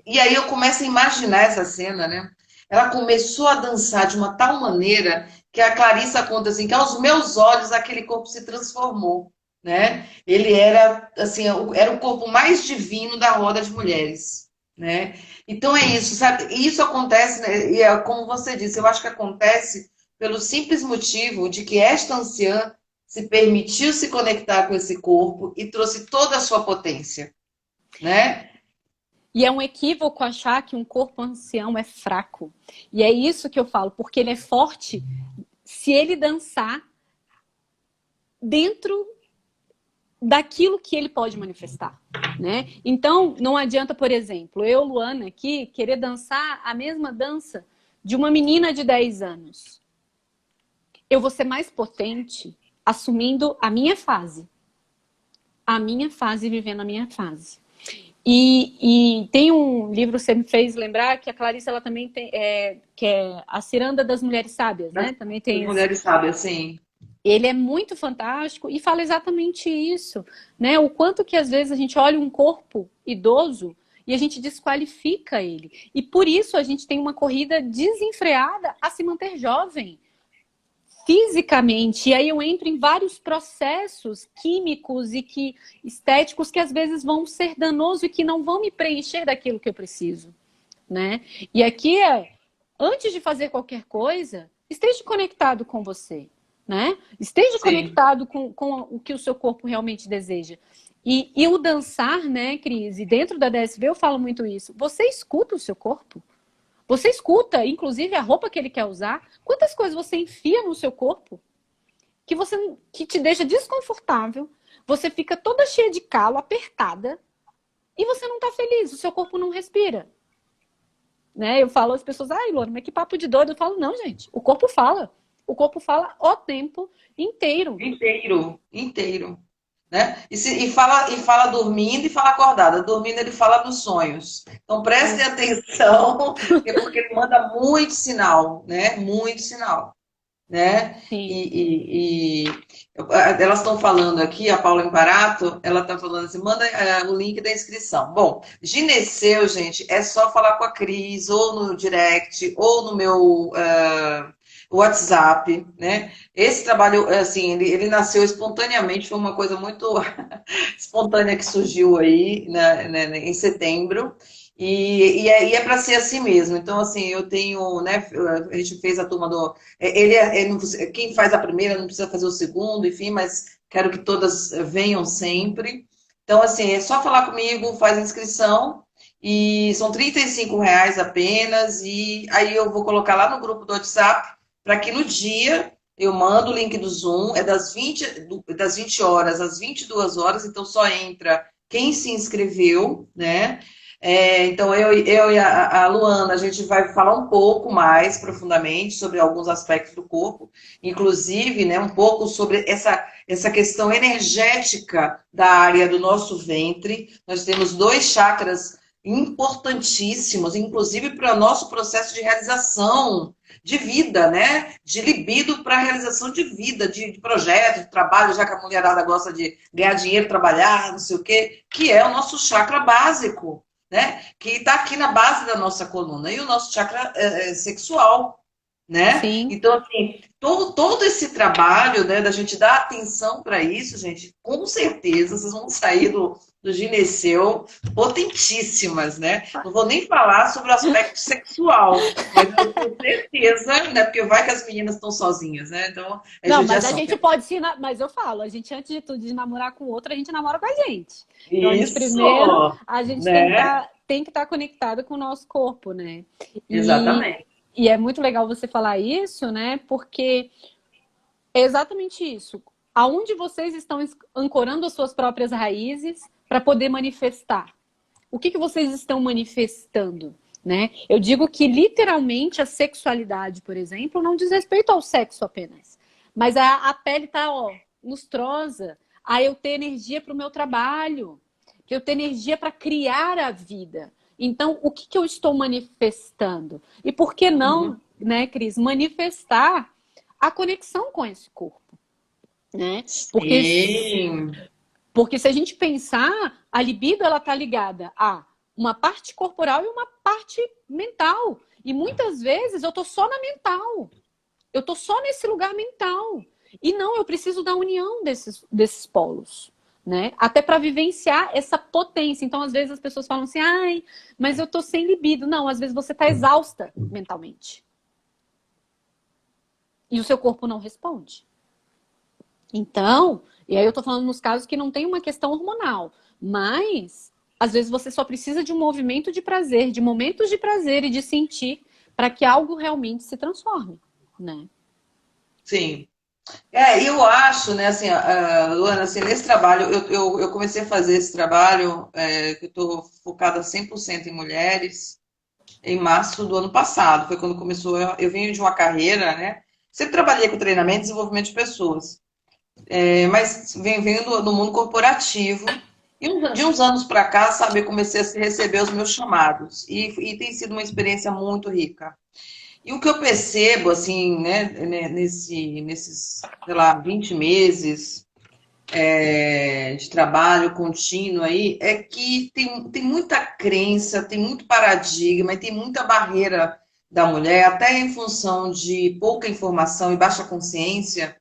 E aí eu começo a imaginar essa cena, né? Ela começou a dançar de uma tal maneira que a Clarissa conta assim, que aos meus olhos aquele corpo se transformou, né? Ele era assim, era o corpo mais divino da roda de mulheres, né? Então é isso, sabe? E isso acontece, né? E é como você disse, eu acho que acontece pelo simples motivo de que esta anciã se permitiu se conectar com esse corpo e trouxe toda a sua potência, né? E é um equívoco achar que um corpo ancião é fraco. E é isso que eu falo, porque ele é forte se ele dançar dentro daquilo que ele pode manifestar, né? Então, não adianta, por exemplo, eu, Luana, aqui, querer dançar a mesma dança de uma menina de 10 anos. Eu vou ser mais potente assumindo a minha fase. A minha fase, vivendo a minha fase. E tem um livro, você me fez lembrar, que a Clarissa, ela também tem, que é A Ciranda das Mulheres Sábias, né? Também tem Mulheres sábias, sim. Ele é muito fantástico e fala exatamente isso, né? O quanto que às vezes a gente olha um corpo idoso e a gente desqualifica ele. E por isso a gente tem uma corrida desenfreada a se manter jovem fisicamente. E aí eu entro em vários processos químicos e estéticos que às vezes vão ser danosos e que não vão me preencher daquilo que eu preciso, né? E aqui antes de fazer qualquer coisa, esteja conectado com você. Né? Esteja conectado com o que o seu corpo realmente deseja. E o dançar, né, Cris? E dentro da DSV eu falo muito isso. Você escuta o seu corpo? Você escuta, inclusive, a roupa que ele quer usar? Quantas coisas você enfia no seu corpo que te deixa desconfortável? Você fica toda cheia de calo, apertada, e você não está feliz, o seu corpo não respira. Né? Eu falo às pessoas, ai, Luana, mas que papo de doido. Eu falo, não, gente, o corpo fala. O corpo fala o tempo inteiro. Inteiro, inteiro. né? E fala dormindo e fala acordada. Dormindo ele fala nos sonhos. Então prestem atenção, porque ele manda muito sinal, né? Muito sinal, né? Sim. Elas estão falando aqui, a Paula Imparato, ela está falando assim, manda o link da inscrição. Bom, gineceu, gente, é só falar com a Cris, ou no direct, ou no meu WhatsApp, né? Esse trabalho, assim, ele nasceu espontaneamente, foi uma coisa muito espontânea que surgiu aí, né, em setembro. E é para ser assim mesmo. Então, assim, eu tenho, né? A gente fez a turma do. Quem faz a primeira não precisa fazer o segundo, enfim, mas quero que todas venham sempre. Então, assim, é só falar comigo, faz a inscrição. E são R$ 35 apenas. E aí eu vou colocar lá no grupo do WhatsApp para que no dia eu mando o link do Zoom. É das 20 horas às 22 horas, então só entra quem se inscreveu, né? Então, eu e a Luana, a gente vai falar um pouco mais profundamente sobre alguns aspectos do corpo, inclusive, né, um pouco sobre essa questão energética da área do nosso ventre. Nós temos dois chakras importantíssimos, inclusive para o nosso processo de realização de vida, né? De libido para realização de vida, de projeto, de trabalho, já que a mulherada gosta de ganhar dinheiro, trabalhar, não sei o quê, que é o nosso chakra básico, né? Que está aqui na base da nossa coluna, e o nosso chakra sexual, né? Sim. Então, assim, todo esse trabalho, né, da gente dar atenção para isso, gente, com certeza vocês vão sair do gineceu potentíssimas, né? Não vou nem falar sobre o aspecto sexual, mas eu tenho certeza, né? Porque vai que as meninas estão sozinhas, né? Então, é Não, mas a judiação. gente pode se. Mas eu falo, a gente, antes de tudo, de namorar com outra, a gente namora com a gente. Então, a gente primeiro, Isso, a gente né? tem que estar conectada com o nosso corpo, né? E, Exatamente. e é muito legal você falar isso, né? Porque é exatamente isso. Aonde vocês estão ancorando as suas próprias raízes para poder manifestar? O que vocês estão manifestando? Né? Eu digo que literalmente a sexualidade, por exemplo, não diz respeito ao sexo apenas. Mas a pele tá, ó, lustrosa. Aí eu ter energia para o meu trabalho, que eu ter energia para criar a vida. Então, o que eu estou manifestando? E por que Uhum. não, né, Cris, manifestar a conexão com esse corpo, né? Porque Sim. porque se a gente pensar, a libido ela tá ligada a uma parte corporal e uma parte mental. E muitas vezes eu tô só na mental. Eu tô só nesse lugar mental. E não, eu preciso da união desses polos, né? Até para vivenciar essa potência. Então, às vezes as pessoas falam assim: "Ai, mas eu tô sem libido". Não, às vezes você tá exausta mentalmente. E o seu corpo não responde. Então, e aí eu tô falando nos casos que não tem uma questão hormonal, mas às vezes você só precisa de um movimento de prazer, de momentos de prazer e de sentir para que algo realmente se transforme, né? Sim. Eu acho, né, assim, Luana, assim, nesse trabalho, eu comecei a fazer esse trabalho, que eu estou focada 100% em mulheres, em março do ano passado, foi quando começou, eu venho de uma carreira, né, sempre trabalhei com treinamento e desenvolvimento de pessoas, mas venho do mundo corporativo, e de uns anos para cá, sabe, eu comecei a receber os meus chamados, e tem sido uma experiência muito rica. E o que eu percebo, assim, né, nesses, sei lá, 20 meses de trabalho contínuo aí, é que tem muita crença, tem muito paradigma e tem muita barreira da mulher, até em função de pouca informação e baixa consciência,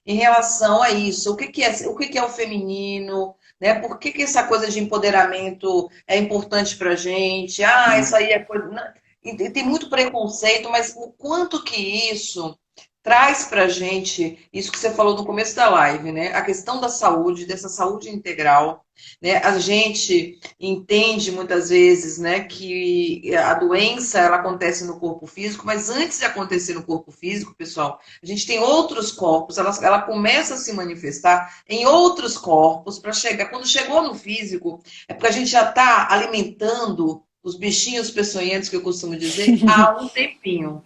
em relação a isso. O que é o feminino, né? Por que essa coisa de empoderamento é importante para gente? Ah, isso aí é coisa. Não. E tem muito preconceito, mas o quanto que isso traz para gente, isso que você falou no começo da live, né? A questão da saúde, dessa saúde integral, né? A gente entende muitas vezes, né, que a doença ela acontece no corpo físico, mas antes de acontecer no corpo físico, pessoal, a gente tem outros corpos, ela começa a se manifestar em outros corpos para chegar. Quando chegou no físico, é porque a gente já está alimentando os bichinhos peçonhentos, que eu costumo dizer, há um tempinho,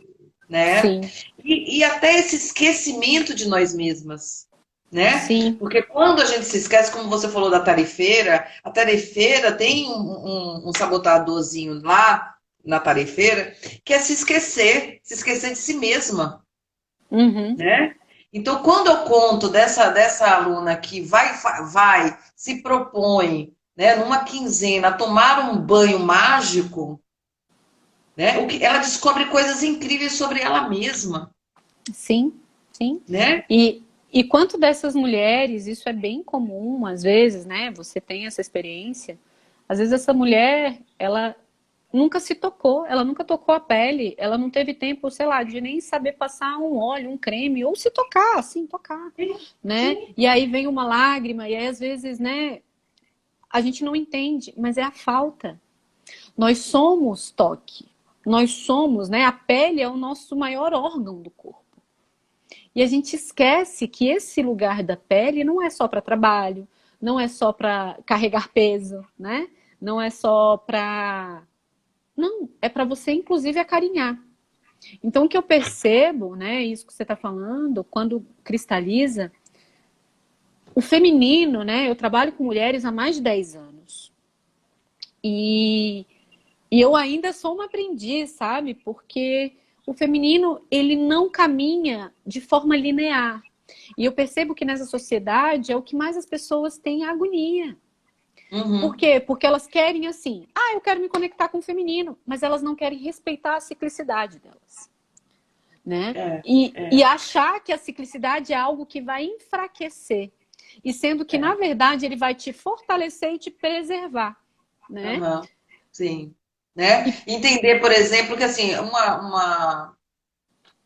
né? Sim, E até esse esquecimento de nós mesmas. né? Sim. Porque quando a gente se esquece, como você falou da tarefeira, a tarefeira tem um sabotadorzinho lá na tarefeira, que é se esquecer de si mesma, Uhum. né? Então, quando eu conto dessa aluna que vai se propõe, né, numa quinzena, a tomar um banho mágico, né, ela descobre coisas incríveis sobre ela mesma, Sim, sim. né? E quanto dessas mulheres, isso é bem comum, às vezes, né? Você tem essa experiência. Às vezes essa mulher, ela nunca se tocou, ela nunca tocou a pele, ela não teve tempo, sei lá, de nem saber passar um óleo, um creme, ou se tocar, assim, tocar, né? Sim. E aí vem uma lágrima, e aí às vezes, né, a gente não entende, mas é a falta. Nós somos toque. Nós somos, né? A pele é o nosso maior órgão do corpo. E a gente esquece que esse lugar da pele não é só para trabalho, não é só para carregar peso, né? Não é só para. Não, é para você, inclusive, acarinhar. Então, o que eu percebo, né? Isso que você está falando, quando cristaliza, o feminino, né? Eu trabalho com mulheres há mais de 10 anos. E E eu ainda sou uma aprendiz, sabe? Porque o feminino, ele não caminha de forma linear. E eu percebo que nessa sociedade é o que mais as pessoas têm agonia. Por Uhum. quê? Porque elas querem assim, eu quero me conectar com o feminino, mas elas não querem respeitar a ciclicidade delas, né? É, E achar que a ciclicidade é algo que vai enfraquecer. E sendo que, na é. verdade, ele vai te fortalecer e te preservar, né? Aham, sim. Né? E, Entender, por exemplo, que assim,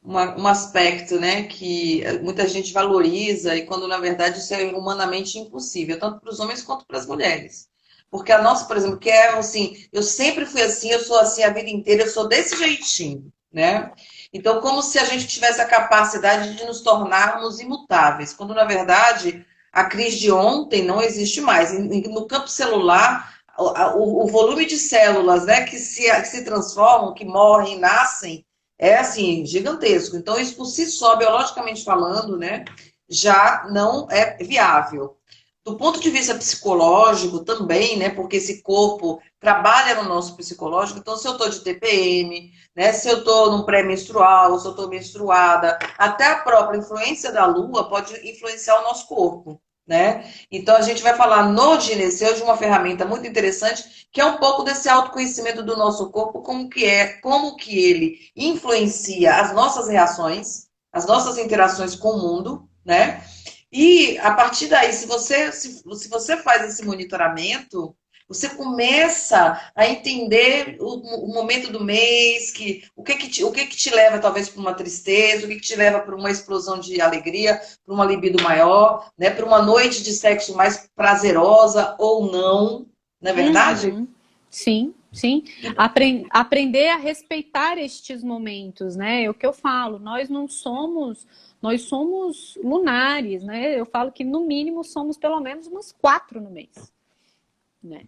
um aspecto, né, que muita gente valoriza e quando na verdade isso é humanamente impossível, tanto para os homens quanto para as mulheres. Porque a nossa, por exemplo, que é assim, eu sempre fui assim, eu sou assim a vida inteira, eu sou desse jeitinho, né? Então, como se a gente tivesse a capacidade de nos tornarmos imutáveis, quando na verdade a crise de ontem não existe mais. No campo celular, o volume de células, né, que se transformam, que morrem, nascem, é assim, gigantesco. Então, isso por si só, biologicamente falando, né, já não é viável. Do ponto de vista psicológico também, né, porque esse corpo trabalha no nosso psicológico, então se eu estou de TPM, né, se eu estou num pré-menstrual, se eu estou menstruada, até a própria influência da lua pode influenciar o nosso corpo, né? Então a gente vai falar no Gineceu de uma ferramenta muito interessante, que é um pouco desse autoconhecimento do nosso corpo, como que ele influencia as nossas reações, as nossas interações com o mundo, né? E a partir daí, se você faz esse monitoramento, você começa a entender o momento do mês, o que que te leva talvez para uma tristeza, o que que te leva para uma explosão de alegria, para uma libido maior, né, para uma noite de sexo mais prazerosa ou não, não é verdade? Uhum. Sim, sim. Aprender a respeitar estes momentos, né? É o que eu falo, nós não somos, nós somos lunares, né? Eu falo que no mínimo somos pelo menos umas 4 no mês, né?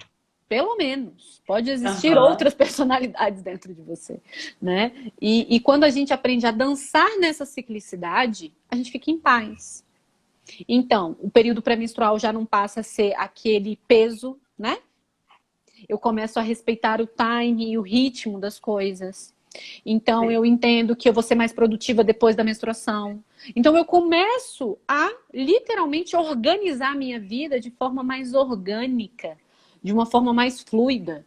Pelo menos. Pode existir Aham. outras personalidades dentro de você, né? E quando a gente aprende a dançar nessa ciclicidade, a gente fica em paz. Então, o período pré-menstrual já não passa a ser aquele peso, né? Eu começo a respeitar o time e o ritmo das coisas. Então, eu entendo que eu vou ser mais produtiva depois da menstruação. Então, eu começo a literalmente organizar a minha vida de forma mais orgânica, de uma forma mais fluida.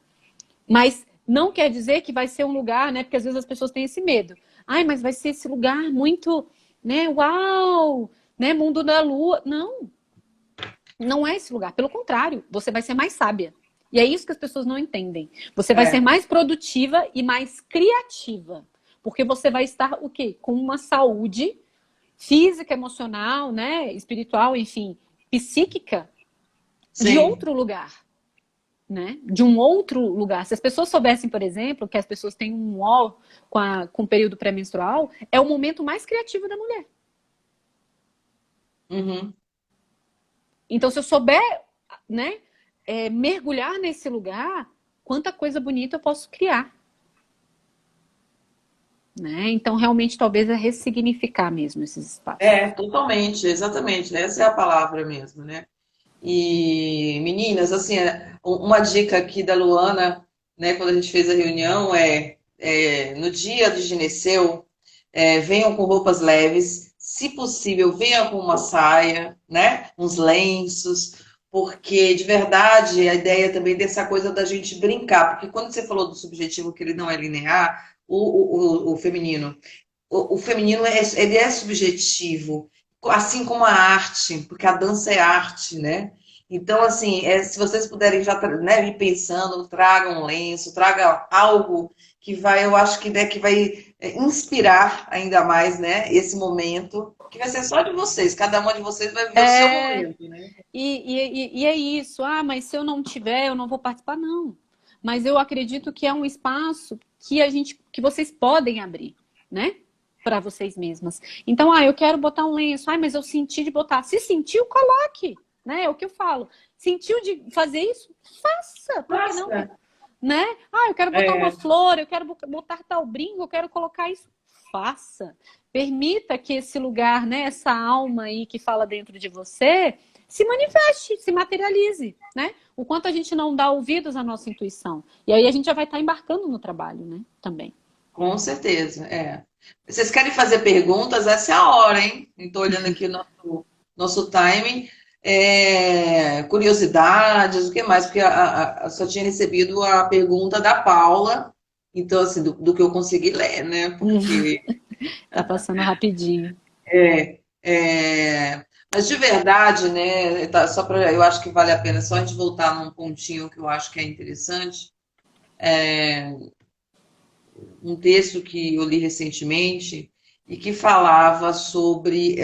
Mas não quer dizer que vai ser um lugar, né? Porque às vezes as pessoas têm esse medo. Ai, mas vai ser esse lugar muito, né? Uau, né? Mundo da lua. Não, não é esse lugar. Pelo contrário, você vai ser mais sábia. E é isso que as pessoas não entendem. Você vai ser É, mais produtiva e mais criativa. Porque você vai estar o quê? Com uma saúde física, emocional, né? Espiritual, enfim, psíquica de sim. outro lugar. Né? De um outro lugar. Se as pessoas soubessem, por exemplo, que as pessoas têm um ó com o período pré-menstrual, é o momento mais criativo da mulher. Uhum. Então, se eu souber, né, mergulhar nesse lugar, quanta coisa bonita eu posso criar. né? Então, realmente, talvez é ressignificar mesmo esses espaços. É, totalmente, exatamente, né? Essa é a palavra mesmo, né? E meninas, assim, uma dica aqui da Luana, né, quando a gente fez a reunião, no dia de gineceu, venham com roupas leves, se possível, venham com uma saia, né, uns lenços, porque de verdade a ideia também dessa coisa da gente brincar, porque quando você falou do subjetivo que ele não é linear, o feminino, o feminino ele é subjetivo, assim como a arte, porque a dança é arte, né? Então, assim, se vocês puderem já, né, ir pensando, traga um lenço, traga algo que vai, eu acho que, né, que vai inspirar ainda mais, né, esse momento, que vai ser só de vocês, cada uma de vocês vai viver o seu É, momento, né? e é isso. Ah, mas se eu não tiver, eu não vou participar, não. Mas eu acredito que é um espaço que vocês podem abrir, né? Para vocês mesmas. Então, eu quero botar um lenço. Mas eu senti de botar. Se sentiu, coloque, né? É o que eu falo. Sentiu de fazer isso? Faça. Por que não? Nossa, Né? Eu quero botar uma é, flor, eu quero botar tal brinco, eu quero colocar isso. Faça. Permita que esse lugar, né, essa alma aí que fala dentro de você, se manifeste, se materialize, né? O quanto a gente não dá ouvidos à nossa intuição. E aí a gente já vai estar embarcando no trabalho, né? Também. com certeza, é. Vocês querem fazer perguntas? Essa é a hora, hein? Estou olhando aqui o nosso timing. Curiosidades, o que mais? Porque só tinha recebido a pergunta da Paula, então, assim, do que eu consegui ler, né? Porque Tá passando rapidinho. mas de verdade, né? Só para, eu acho que vale a pena só a gente voltar num pontinho que eu acho que é interessante. Um texto que eu li recentemente e que falava sobre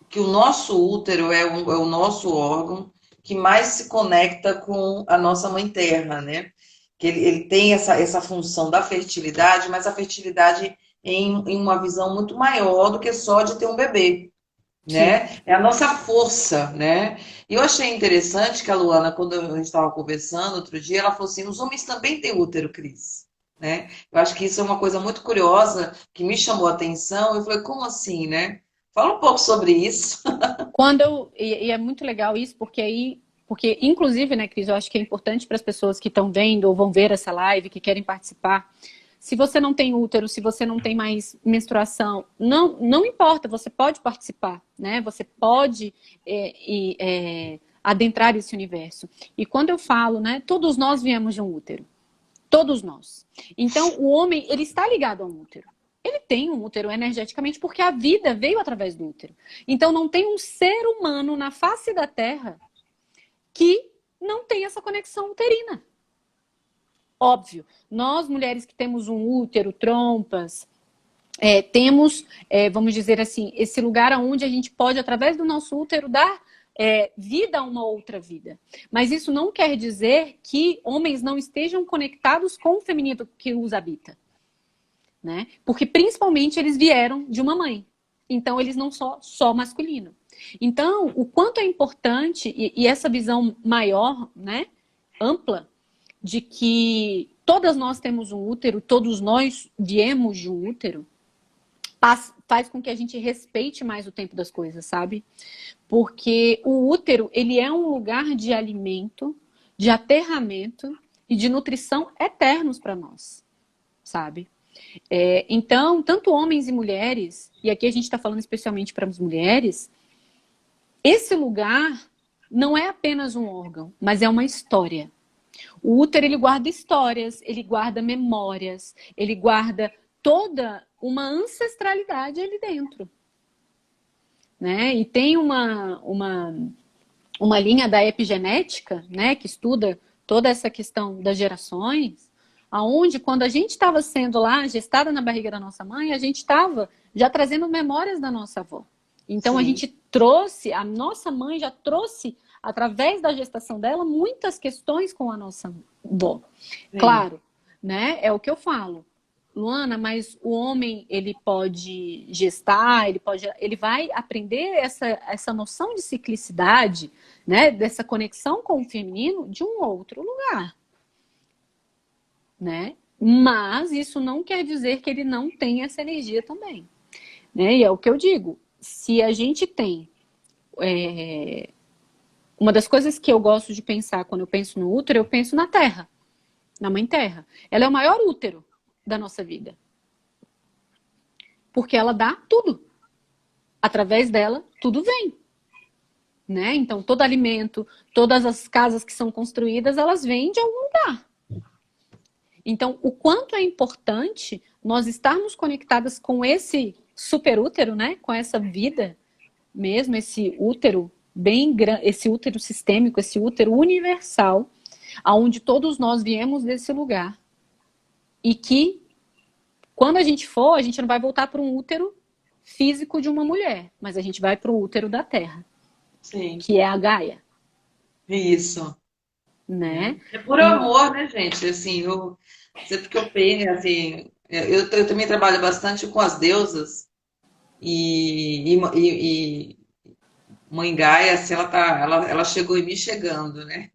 que o nosso útero é o nosso órgão que mais se conecta com a nossa mãe terra, né? Que ele tem essa função da fertilidade, mas a fertilidade em uma visão muito maior do que só de ter um bebê, Sim. né? É a nossa força, né? E eu achei interessante que a Luana, quando a gente estava conversando outro dia, ela falou assim: os homens também têm útero, Cris. Né? Eu acho que isso é uma coisa muito curiosa que me chamou a atenção. Eu falei, como assim, né? Fala um pouco sobre isso. E é muito legal isso, porque inclusive, né, Cris, eu acho que é importante para as pessoas que estão vendo ou vão ver essa live, que querem participar. Se você não tem útero, se você não tem mais menstruação, não importa, você pode participar, né? Você pode adentrar esse universo. E quando eu falo, né, todos nós viemos de um útero. Todos nós. Então, o homem, ele está ligado a um útero. Ele tem um útero energeticamente porque a vida veio através do útero. Então, não tem um ser humano na face da Terra que não tem essa conexão uterina. Óbvio, nós mulheres que temos um útero, trompas, temos, vamos dizer assim, esse lugar onde a gente pode, através do nosso útero, dar vida a uma outra vida. Mas isso não quer dizer que homens não estejam conectados com o feminino que os habita. Né? Porque principalmente eles vieram de uma mãe. Então eles não são só masculino. Então, o quanto é importante, e essa visão maior, né, ampla, de que todas nós temos um útero, todos nós viemos de um útero, faz com que a gente respeite mais o tempo das coisas, sabe? Porque o útero, ele é um lugar de alimento, de aterramento e de nutrição eternos para nós, sabe? Então, tanto homens e mulheres, e aqui a gente está falando especialmente para as mulheres, esse lugar não é apenas um órgão, mas é uma história. O útero, ele guarda histórias, ele guarda memórias, ele guarda toda uma ancestralidade ali dentro. Né? E tem uma linha da epigenética, né, que estuda toda essa questão das gerações, aonde quando a gente estava sendo lá gestada na barriga da nossa mãe, a gente estava já trazendo memórias da nossa avó. Então a gente trouxe, a nossa mãe já trouxe, através da gestação dela, muitas questões com a nossa avó. Sim. Claro, né? É o que eu falo. Luana, mas o homem, ele pode gestar, ele vai aprender essa noção de ciclicidade, né? Dessa conexão com o feminino de um outro lugar. Né? Mas isso não quer dizer que ele não tem essa energia também, né? E é o que eu digo, se a gente tem... Uma das coisas que eu gosto de pensar quando eu penso no útero, eu penso na Terra, na Mãe Terra. Ela é o maior útero da nossa vida. Porque ela dá tudo. Através dela, tudo vem. Né? Então, todo alimento, todas as casas que são construídas, elas vêm de algum lugar. Então, o quanto é importante nós estarmos conectadas com esse superútero, né? Com essa vida mesmo, esse útero bem grande, esse útero sistêmico, esse útero universal, aonde todos nós viemos desse lugar. E que, quando a gente for, a gente não vai voltar para um útero físico de uma mulher, mas a gente vai para o útero da Terra, Sim, que é a Gaia, isso. né? É por E, amor, né, gente? Assim, eu sempre que eu penso, assim, eu também trabalho bastante com as deusas e Mãe Gaia, assim, ela chegou em mim chegando, né?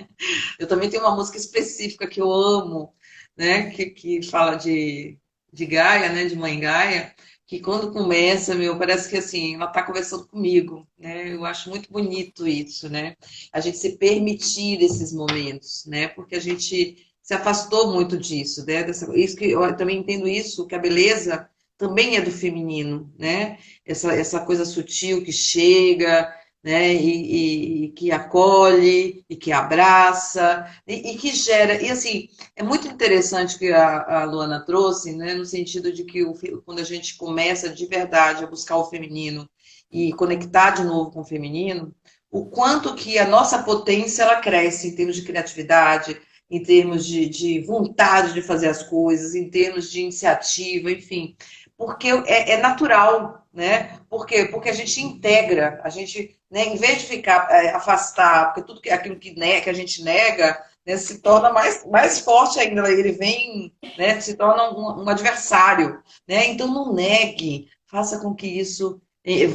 Eu também tenho uma música específica que eu amo, né? Que fala de Gaia, né? De Mãe Gaia, que quando começa, meu, parece que assim, ela está conversando comigo, né? Eu acho muito bonito isso, né? A gente se permitir esses momentos, né? Porque a gente se afastou muito disso, né? Isso que eu também entendo isso, que a beleza também é do feminino, né? Essa coisa sutil que chega, né? E que acolhe, e que abraça, e que gera. E assim, é muito interessante que a Luana trouxe, né? No sentido de que quando a gente começa de verdade a buscar o feminino e conectar de novo com o feminino, o quanto que a nossa potência ela cresce em termos de criatividade, em termos de vontade de fazer as coisas, em termos de iniciativa, enfim, porque é natural, né? Por quê? Porque a gente integra, a gente, né, em vez de ficar afastar, porque tudo aquilo que a gente nega, né, se torna mais forte ainda, ele vem, né, se torna um adversário, né? Então não negue, faça com que isso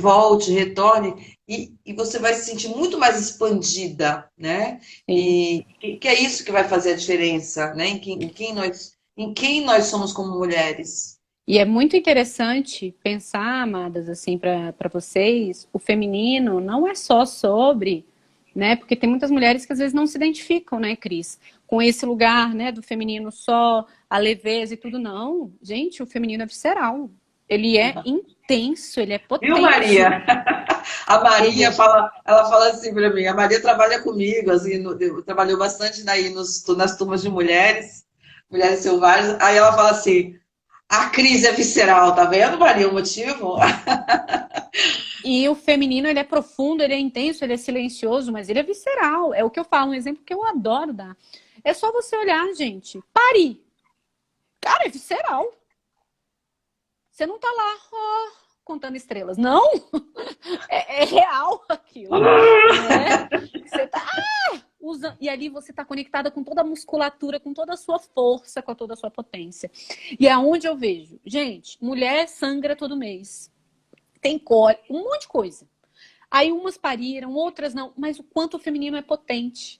volte, retorne, e você vai se sentir muito mais expandida, né? sim. E que é isso que vai fazer a diferença, né? Em quem nós somos como mulheres. E é muito interessante pensar, amadas, assim, para vocês, o feminino não é só sobre, né? Porque tem muitas mulheres que às vezes não se identificam, né, Cris? Com esse lugar, né, do feminino só, a leveza e tudo, não. Gente, o feminino é visceral. Ele é intenso, ele é Viu, potente. Maria? A Ele Maria é... fala, ela fala assim para mim. A Maria trabalha comigo, assim, trabalhou bastante daí nas turmas de mulheres, mulheres selvagens. Aí ela fala assim: a crise é visceral, tá vendo, Maria, o motivo? E o feminino, ele é profundo, ele é intenso, ele é silencioso, mas ele é visceral. É o que eu falo, um exemplo que eu adoro dar. É só você olhar, gente. Parir. Cara, é visceral. Você não tá lá, ó, contando estrelas. Não! É real aquilo, né? Você tá usando. E ali você tá conectada com toda a musculatura, com toda a sua força, com toda a sua potência. E é onde eu vejo. Gente, mulher sangra todo mês. Tem cor, um monte de coisa. Aí umas pariram, outras não. Mas o quanto o feminino é potente.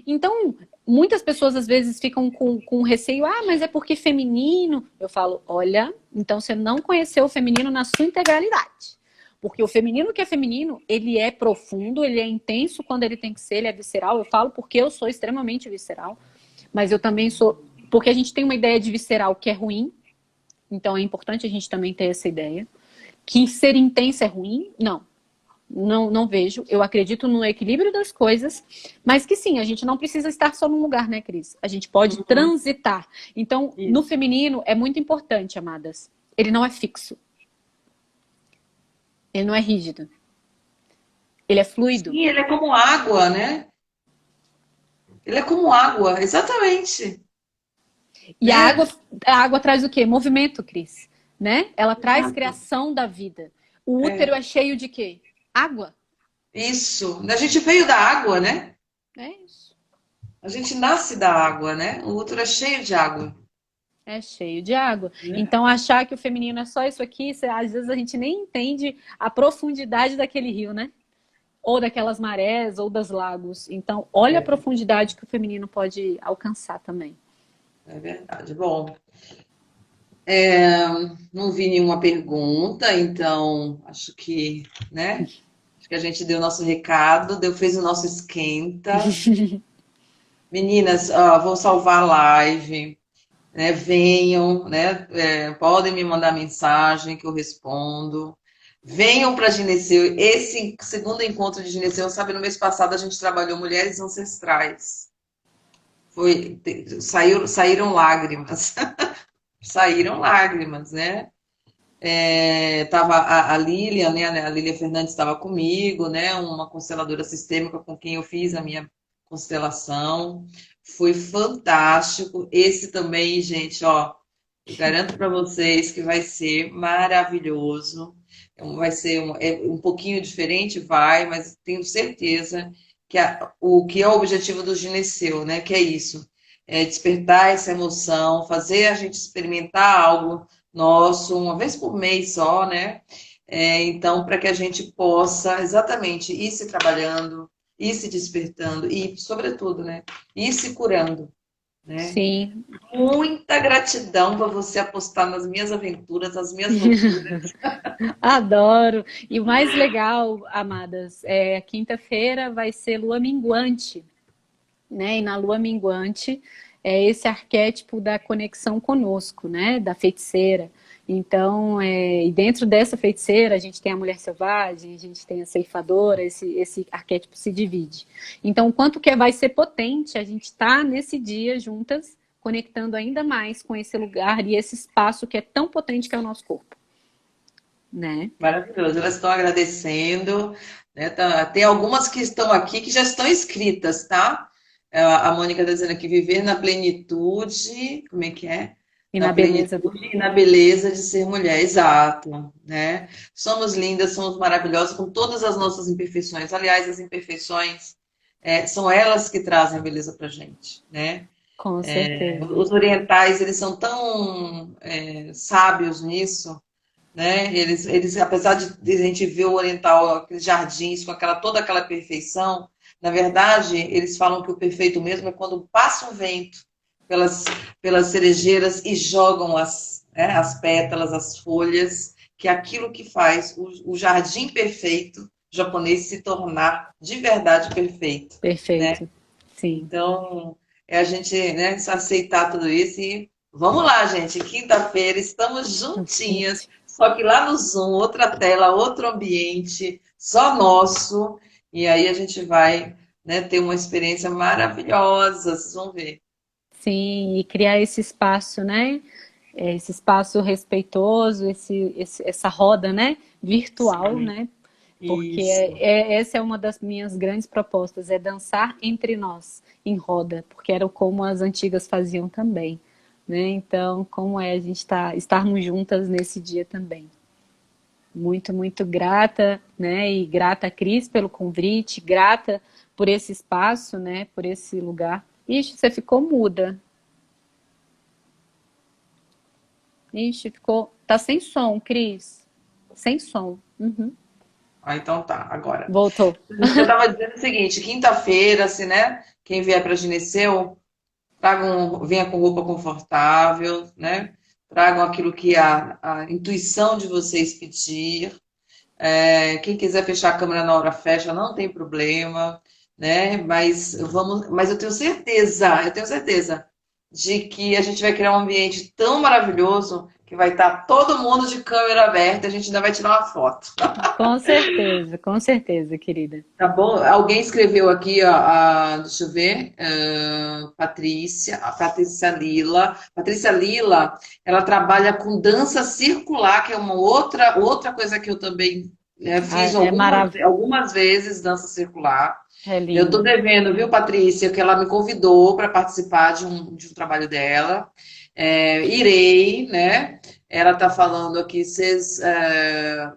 Então, muitas pessoas às vezes ficam com receio, mas é porque feminino. Eu falo, olha, então você não conheceu o feminino na sua integralidade. Porque o feminino que é feminino, ele é profundo, ele é intenso quando ele tem que ser, ele é visceral. Eu falo porque eu sou extremamente visceral, mas eu também sou. Porque a gente tem uma ideia de visceral que é ruim, então é importante a gente também ter essa ideia. Que ser intenso é ruim? Não. Não vejo. Eu acredito no equilíbrio das coisas, mas que sim, a gente não precisa estar só num lugar, né, Cris? A gente pode transitar. Então, no Isso. feminino é muito importante, amadas. Ele não é fixo. Ele não é rígido. Ele é fluido. Sim, ele é como água, né? Ele é como água, exatamente. E Né? a água traz o quê? Movimento, Cris. Né? Ela traz criação da vida. O útero é cheio de quê? Água. Isso. A gente veio da água, né? É isso. A gente nasce da água, né? O útero é cheio de água. É cheio de água. Então, achar que o feminino é só isso aqui, às vezes a gente nem entende a profundidade daquele rio, né? Ou daquelas marés, ou das lagos. Então, olha a profundidade que o feminino pode alcançar também. é verdade. Bom, é, não vi nenhuma pergunta, então acho que, né? Acho que a gente deu o nosso recado, fez o nosso esquenta. Meninas, ó, vou salvar a live, né? Venham, né? Podem me mandar mensagem que eu respondo. Venham para Gineceu. Esse segundo encontro de Gineceu, sabe, no mês passado a gente trabalhou mulheres ancestrais. Saíram lágrimas. Saíram lágrimas, né? Tava a Lilian, né? A Lília Fernandes estava comigo, né? Uma consteladora sistêmica com quem eu fiz a minha constelação. Foi fantástico. Esse também, gente, ó, eu garanto para vocês que vai ser maravilhoso. Vai ser um pouquinho diferente, vai, mas tenho certeza que o que é o objetivo do Gineceu, né? Que é isso, é despertar essa emoção, fazer a gente experimentar algo nosso, uma vez por mês só, né? Então, para que a gente possa exatamente ir se trabalhando, ir se despertando e, sobretudo, né, ir se curando, né? Sim, Muita gratidão por você apostar nas minhas aventuras, nas minhas loucuras. adoro. E o mais legal, amadas, quinta-feira vai ser lua minguante, né? E na lua minguante é esse arquétipo da conexão conosco, né? Da feiticeira. Então, e dentro dessa feiticeira, a gente tem a mulher selvagem, a gente tem a ceifadora, esse arquétipo se divide. Então, o quanto que vai ser potente a gente estar nesse dia juntas, conectando ainda mais com esse lugar e esse espaço que é tão potente que é o nosso corpo, né? Maravilhoso. Elas estão agradecendo, né? Tem algumas que estão aqui que já estão inscritas, tá? A Mônica está dizendo aqui, viver na plenitude, como é que é? E Na na beleza plenitude e na beleza de ser mulher, exato, né? Somos lindas, somos maravilhosas com todas as nossas imperfeições. Aliás, as imperfeições são elas que trazem a beleza pra gente, né? com certeza. Os orientais, eles são tão sábios nisso, né? Apesar de a gente ver o oriental, aqueles jardins com toda aquela perfeição, na verdade, eles falam que o perfeito mesmo é quando passa um vento pelas, pelas cerejeiras e jogam as pétalas, as folhas, que é aquilo que faz o jardim perfeito japonês se tornar de verdade perfeito, né? Perfeito. Sim. Então, é a gente, né, aceitar tudo isso e vamos lá, gente. Quinta-feira estamos juntinhas, só que lá no Zoom, outra tela, outro ambiente, só nosso. E aí a gente vai, né, ter uma experiência maravilhosa, vocês vão ver. Sim, e criar esse espaço, né? Esse espaço respeitoso, essa roda, né? Virtual, Sim, né? Porque isso. essa é uma das minhas grandes propostas, é dançar entre nós, em roda, porque era como as antigas faziam também, né? Então, como é a gente estarmos juntas nesse dia também. Muito, muito grata, né? E grata a Cris pelo convite, grata por esse espaço, né? Por esse lugar. Ixi, você ficou muda. Ixi, ficou. Tá sem som, Cris. Sem som. Uhum. Ah, então tá, agora. Voltou. Eu estava dizendo o seguinte, quinta-feira, assim, né? Quem vier para Gineceu, venha com roupa confortável, né? Tragam aquilo que a intuição de vocês pedir. Quem quiser fechar a câmera na hora fecha, não tem problema, né? Mas eu tenho certeza de que a gente vai criar um ambiente tão maravilhoso que vai estar todo mundo de câmera aberta, a gente ainda vai tirar uma foto. Com certeza, querida. Tá bom? Alguém escreveu aqui, ó, deixa eu ver, a Patrícia Lila. Patrícia Lila, ela trabalha com dança circular, que é uma outra coisa que eu também Ah, fiz é maravilhoso. algumas vezes, dança circular. É Eu tô lindo. devendo, viu, Patrícia, que ela me convidou para participar de um trabalho dela. Irei, né? Ela tá falando aqui, vocês. O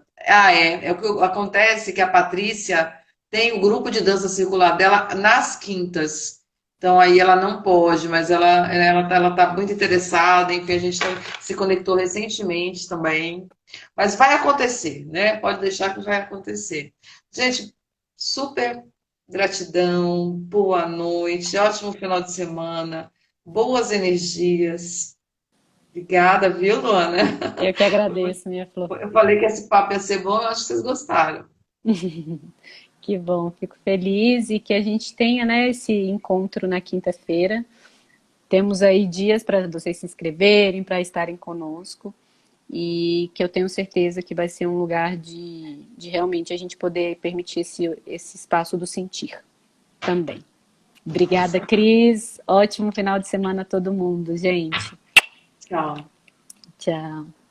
que acontece que a Patrícia tem o grupo de dança circular dela nas quintas. Então aí ela não pode, mas ela tá muito interessada, enfim, a gente se conectou recentemente também. Mas vai acontecer, né? Pode deixar que vai acontecer. Gente, super gratidão, boa noite, ótimo final de semana. boas energias. Obrigada, viu, Luana? Eu que agradeço, minha flor. Eu falei que esse papo ia ser bom, eu acho que vocês gostaram. Que bom, fico feliz e que a gente tenha, né, esse encontro na quinta-feira. Temos aí dias para vocês se inscreverem, para estarem conosco e que eu tenho certeza que vai ser um lugar de realmente a gente poder permitir esse espaço do sentir também. Obrigada, Cris. Ótimo final de semana a todo mundo, gente. Tchau. Tchau.